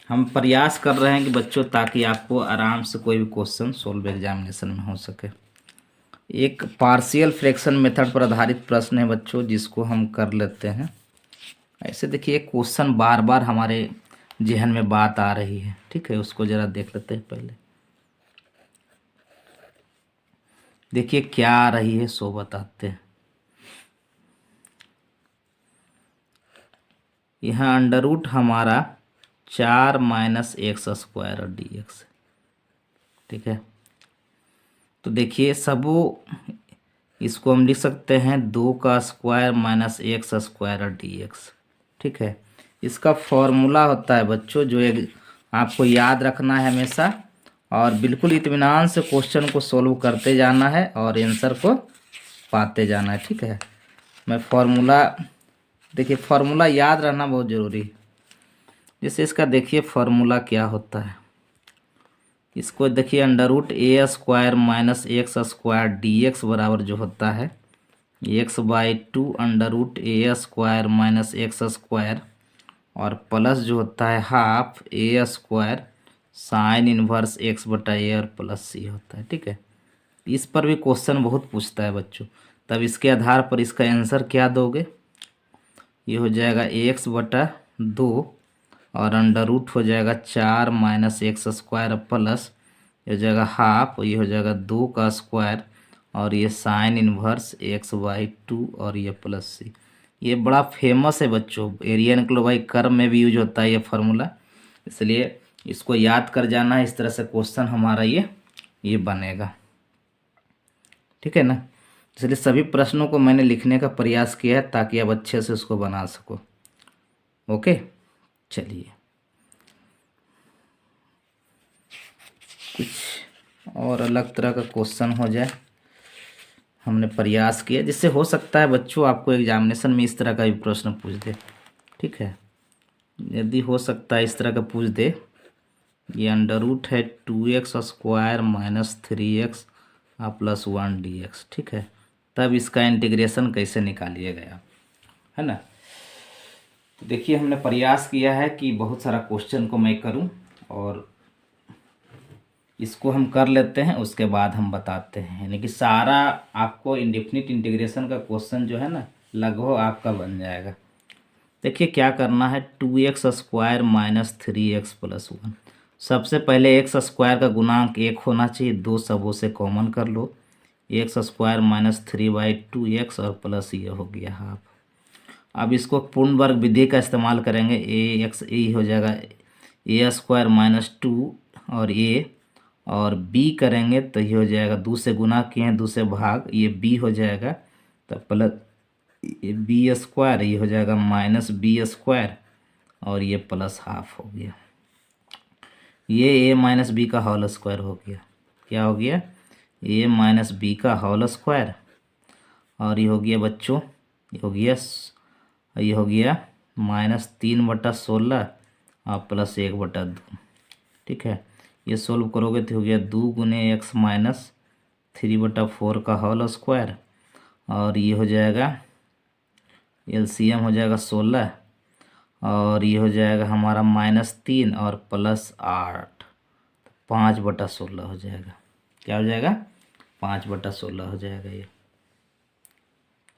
हम प्रयास कर रहे हैं कि बच्चों ताकि आपको आराम से कोई भी क्वेश्चन सोल्व एग्जामिनेशन में हो सके। एक पार्शियल फ्रैक्शन मेथड पर आधारित प्रश्न है बच्चों, जिसको हम कर लेते हैं। ऐसे देखिए क्वेश्चन बार बार हमारे जहन में बात आ रही है। ठीक है, उसको ज़रा देख लेते हैं पहले। देखिए क्या आ रही है सो बताते हैं। यहाँ अंडर रूट हमारा 4 माइनस एक्स स्क्वायर और डी एक्स। ठीक है, तो देखिए सबो इसको हम लिख सकते हैं 2 का स्क्वायर माइनस एक्स स्क्वायर और डी एक्स। ठीक है, इसका फॉर्मूला होता है बच्चों जो एक आपको याद रखना है हमेशा, और बिल्कुल इत्मीनान से क्वेश्चन को सोल्व करते जाना है और आंसर को पाते जाना है। ठीक है, मैं फॉर्मूला, देखिए फॉर्मूला याद रहना बहुत ज़रूरी है। जैसे इसका देखिए फॉर्मूला क्या होता है, इसको देखिए under root A square minus X square D X बराबर जो होता है x/2 under root A square minus X square, और प्लस जो होता है half A square sine inverse X बटा ए और प्लस सी होता है। ठीक है, इस पर भी क्वेश्चन बहुत पूछता है बच्चों, तब इसके आधार पर इसका आंसर क्या दोगे, ये हो जाएगा x/2 और अंडर रूट हो जाएगा 4 माइनस एक्स स्क्वायर प्लस ये हो जाएगा हाफ, ये हो जाएगा 2 का स्क्वायर और ये साइन इनवर्स x/2 और ये प्लस सी। ये बड़ा फेमस है बच्चों, एरिया निकलोबाई कर्व में भी यूज होता है ये फार्मूला, इसलिए इसको याद कर जाना है। इस तरह से क्वेश्चन हमारा ये बनेगा। ठीक है ना, इसलिए सभी प्रश्नों को मैंने लिखने का प्रयास किया है ताकि आप अच्छे से उसको बना सको। ओके, चलिए कुछ और अलग तरह का क्वेश्चन हो जाए, हमने प्रयास किया, जिससे हो सकता है बच्चों आपको एग्जामिनेशन में इस तरह का भी प्रश्न पूछ दे। ठीक है, यदि हो सकता है इस तरह का पूछ दे, ये अंडर रूट है 2x square minus 3x plus 1 dx। ठीक है, तब इसका इंटीग्रेशन कैसे निकालिएगा आप, है ना। तो देखिए हमने प्रयास किया है कि बहुत सारा क्वेश्चन को मैं करूं, और इसको हम कर लेते हैं, उसके बाद हम बताते हैं। यानी कि सारा आपको इंडेफिनिट इंटीग्रेशन का क्वेश्चन जो है ना लगभग आपका बन जाएगा। देखिए क्या करना है, 2x square minus 3x plus 1। सबसे पहले एक्स स्क्वायर का गुणांक 1 होना चाहिए, दो सबों से कॉमन कर लो, एक्स स्क्वायर माइनस 3/2x और प्लस ये हो गया हाफ। अब इसको पूर्ण वर्ग विधि का इस्तेमाल करेंगे, ए हो जाएगा ए स्क्वायर माइनस 2 और ए, और बी करेंगे तो ये हो जाएगा 2 से गुना किए हैं 2 से भाग, ये बी हो जाएगा, तो प्लस बी स्क्वायर, ये हो जाएगा माइनस बी स्क्वायर, और ये प्लस हाफ हो गया। ये ए माइनस बी का होल स्क्वायर हो गया। क्या हो गया? ए माइनस बी का होल स्क्वायर। और ये हो गया बच्चों, ये हो गया -3/16 और +1/2। ठीक है, ये सोल्व करोगे तो हो गया 2 गुने x माइनस 3/4 का होल स्क्वायर। और ये हो जाएगा एलसीएम हो जाएगा 16 और ये हो जाएगा हमारा -3 और +8, 5/16 हो जाएगा। क्या हो जाएगा? 5/16 हो जाएगा ये।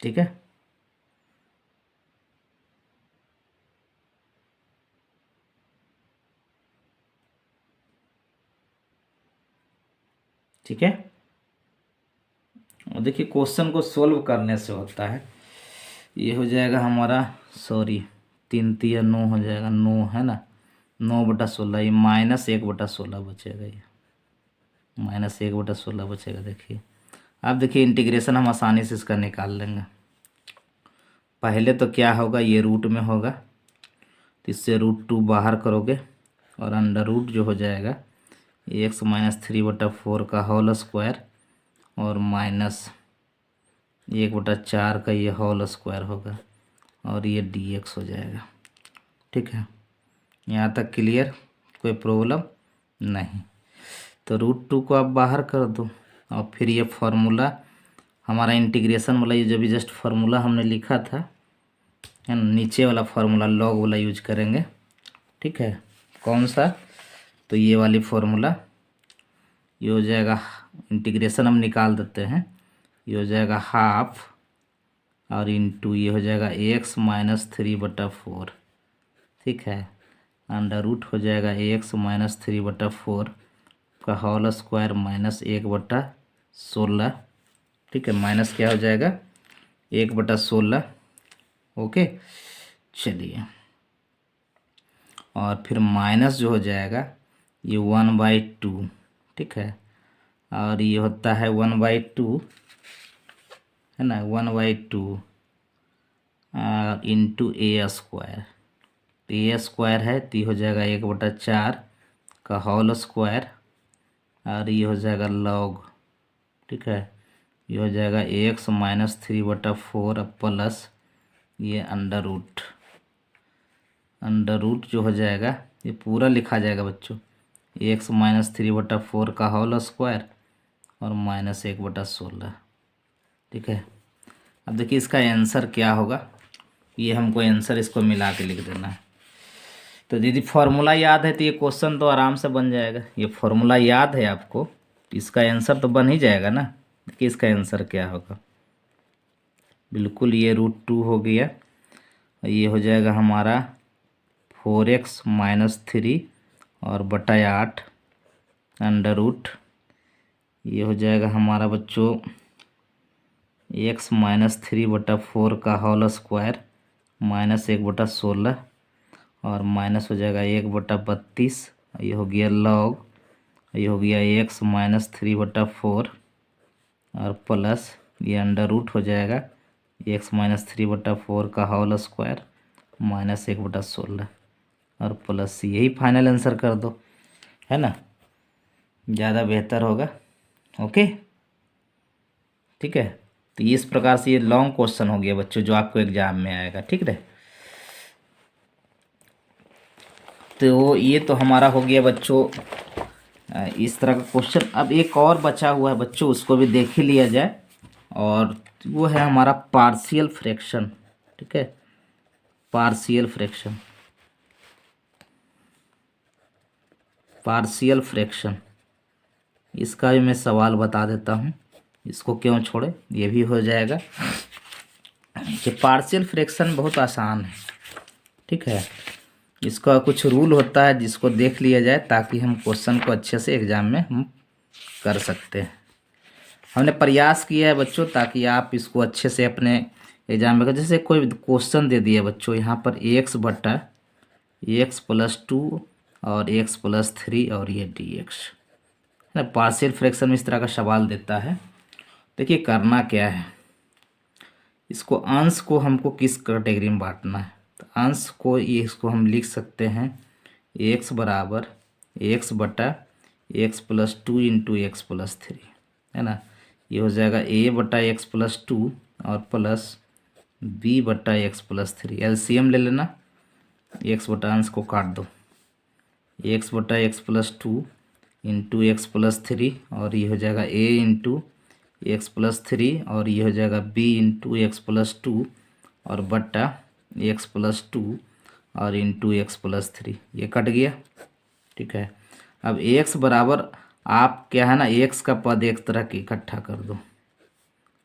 ठीक है, ठीक है। और देखिए क्वेश्चन को सोल्व करने से होता है। ये हो जाएगा हमारा, सॉरी 3×3 9 हो जाएगा, 9 है ना, 9/16। ये -1/16 बचेगा, ये -1/16 बचेगा। देखिए अब देखिए इंटीग्रेशन हम आसानी से इसका निकाल लेंगे। पहले तो क्या होगा, ये रूट में होगा तो इससे √2 बाहर करोगे और अंडर रूट जो हो जाएगा x माइनस 3/4 का होल स्क्वायर और -1/4 का ये होल स्क्वायर होगा और ये dx हो जाएगा। ठीक है, यहाँ तक क्लियर? कोई प्रॉब्लम नहीं। तो √2 को आप बाहर कर दो और फिर ये फार्मूला हमारा इंटीग्रेशन वाला, ये जो भी जस्ट फार्मूला हमने लिखा था है ना, नीचे वाला फार्मूला लॉग वाला यूज करेंगे। ठीक है, कौन सा? तो ये वाली फार्मूला, ये हो जाएगा, इंटीग्रेशन हम निकाल देते हैं। ये हो जाएगा हाफ और इंटू ये हो जाएगा x माइनस 3/4। ठीक है, अंडर रूट हो जाएगा x माइनस 3/4 का होल स्क्वायर -1/16। ठीक है, माइनस क्या हो जाएगा? 1/16। ओके, चलिए, और फिर माइनस जो हो जाएगा ये 1/2। ठीक है, और ये होता है 1/2 है ना, 1/2 इंटू ए स्क्वायर। ए स्क्वायर है तो ये हो जाएगा 1/4 का होल स्क्वायर और ये हो जाएगा लॉग। ठीक है, ये हो जाएगा x माइनस 3/4 प्लस ये अंडर रूट जो हो जाएगा, ये पूरा लिखा जाएगा बच्चों, x माइनस 3/4 का होल स्क्वायर और -1/16। ठीक है, अब देखिए इसका आंसर क्या होगा। ये हमको आंसर इसको मिला के लिख देना है। तो यदि फार्मूला याद है तो ये क्वेश्चन तो आराम से बन जाएगा। ये फार्मूला याद है आपको तो इसका आंसर तो बन ही जाएगा ना। देखिए इसका आंसर क्या होगा, बिल्कुल ये √2 हो गया। ये हो जाएगा हमारा 4x माइनस 3 और बटा 8 अंडर रूट। ये हो जाएगा हमारा बच्चों x माइनस 3/4 का होल स्क्वायर -1/16 और माइनस हो जाएगा 1/32। ये हो गया लॉग, ये हो गया x माइनस 3/4 और प्लस ये अंडर रूट हो जाएगा x माइनस 3/4 का होल स्क्वायर -1/16 और प्लस, यही फाइनल आंसर कर दो, है ना, ज़्यादा बेहतर होगा। ओके, ठीक है। तो इस प्रकार से ये लॉन्ग क्वेश्चन हो गया बच्चों जो आपको एग्जाम में आएगा। ठीक है, तो ये तो हमारा हो गया बच्चों इस तरह का क्वेश्चन। अब एक और बचा हुआ है बच्चों, उसको भी देख ही लिया जाए, और वो है हमारा पार्शियल फ्रैक्शन। ठीक है, पार्शियल फ्रैक्शन इसका भी मैं सवाल बता देता हूँ, इसको क्यों छोड़े, ये भी हो जाएगा। कि पार्शियल फ्रैक्शन बहुत आसान है। ठीक है, इसका कुछ रूल होता है जिसको देख लिया जाए ताकि हम क्वेश्चन को अच्छे से एग्जाम में हम कर सकते हैं। हमने प्रयास किया है बच्चों ताकि आप इसको अच्छे से अपने एग्जाम में, जैसे कोई क्वेश्चन दे दिया बच्चों यहाँ पर x + 2 और x + 3 और ये dx है ना, पार्शियल फ्रैक्शन में इस तरह का सवाल देता है। देखिए करना क्या है, इसको अंश को हमको किस कैटेगरी में बांटना है। तो अंश को इसको हम लिख सकते हैं x बराबर x बटा x plus 2 into x plus 3, है ना। ये हो जाएगा a बटा x प्लस 2 और प्लस b बटा x प्लस 3। एलसीएम ले लेना, x बटा अंश को काट दो, x बटा x plus 2 into x plus 3 और ये हो जाएगा a इंटू एक्स प्लस 3 और ये हो जाएगा b इंटू एक्स प्लस 2 और बट्टा एक्स प्लस 2 और इंटू एक्स प्लस 3, ये कट गया। ठीक है, अब x बराबर आप क्या है ना, x का पद एक तरह की इकट्ठा कर दो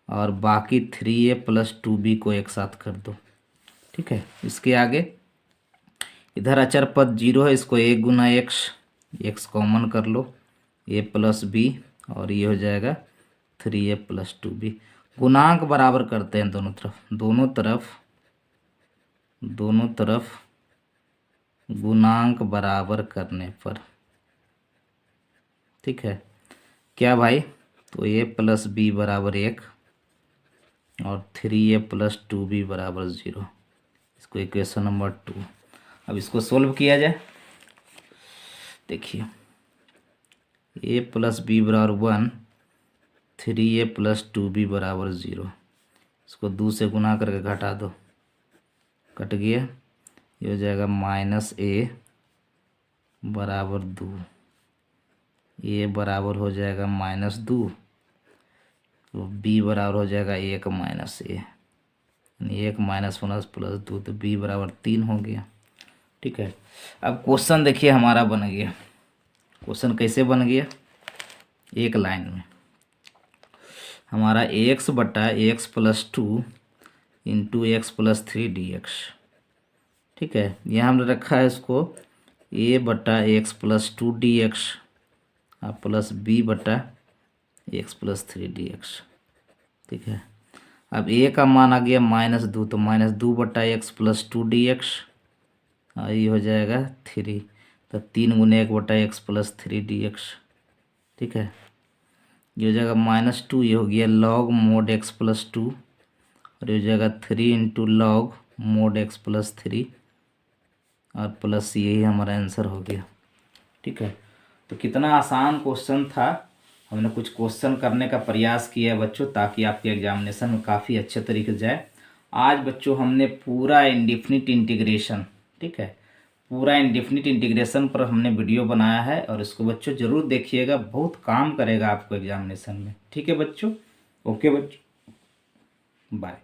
और बाकी 3a प्लस 2b को एक साथ कर दो। ठीक है, इसके आगे इधर अचर पद 0 है, इसको a गुना x कॉमन कर लो, a प्लस b और ये हो जाएगा 3a प्लस 2b। गुणांक बराबर करते हैं दोनों तरफ गुणांक बराबर करने पर। ठीक है, क्या भाई, तो a प्लस b बराबर 1 और 3a प्लस 2b बराबर 0। इसको इक्वेशन नंबर 2। अब इसको सोल्व किया जाए। देखिए a प्लस b बराबर 1, 3a प्लस 2b बराबर 0। इसको 2 से गुना करके घटा दो, कट गया। ये हो जाएगा माइनस a बराबर 2, a बराबर हो जाएगा माइनस 2, तो b बराबर हो जाएगा 1 माइनस a, यानी 1 माइनस प्लस 2, तो b बराबर 3 हो गया। ठीक है, अब क्वेश्चन देखिए हमारा बन गया। क्वेश्चन कैसे बन गया, एक लाइन में हमारा x बटा x plus 2 into x plus 3 dx। ठीक है, यहाँ हमने रखा है इसको a बटा x plus 2 dx plus b बटा x प्लस 3 dx। ठीक है, अब a का मान आ गया -2, तो -2 बटा x प्लस 2 dx ये हो जाएगा 3, तो 3 गुने 1 बटा x प्लस 3 dx। ठीक है, ये हो जाएगा -2, ये हो गया log मोड x प्लस 2 और ये हो जाएगा 3 into log mode x plus 3 और प्लस यही हमारा आंसर हो गया। ठीक है, तो कितना आसान क्वेश्चन था। हमने कुछ क्वेश्चन करने का प्रयास किया है बच्चों, ताकि आपके एग्जामिनेशन में काफ़ी अच्छे तरीके से जाए। आज बच्चों हमने पूरा इंडेफिनिट इंटीग्रेशन, ठीक है, पूरा इंडेफिनिट इंटीग्रेशन पर हमने वीडियो बनाया है और इसको बच्चों ज़रूर देखिएगा, बहुत काम करेगा आपको एग्जामिनेशन में। ठीक है बच्चों, ओके बच्चों, बाय।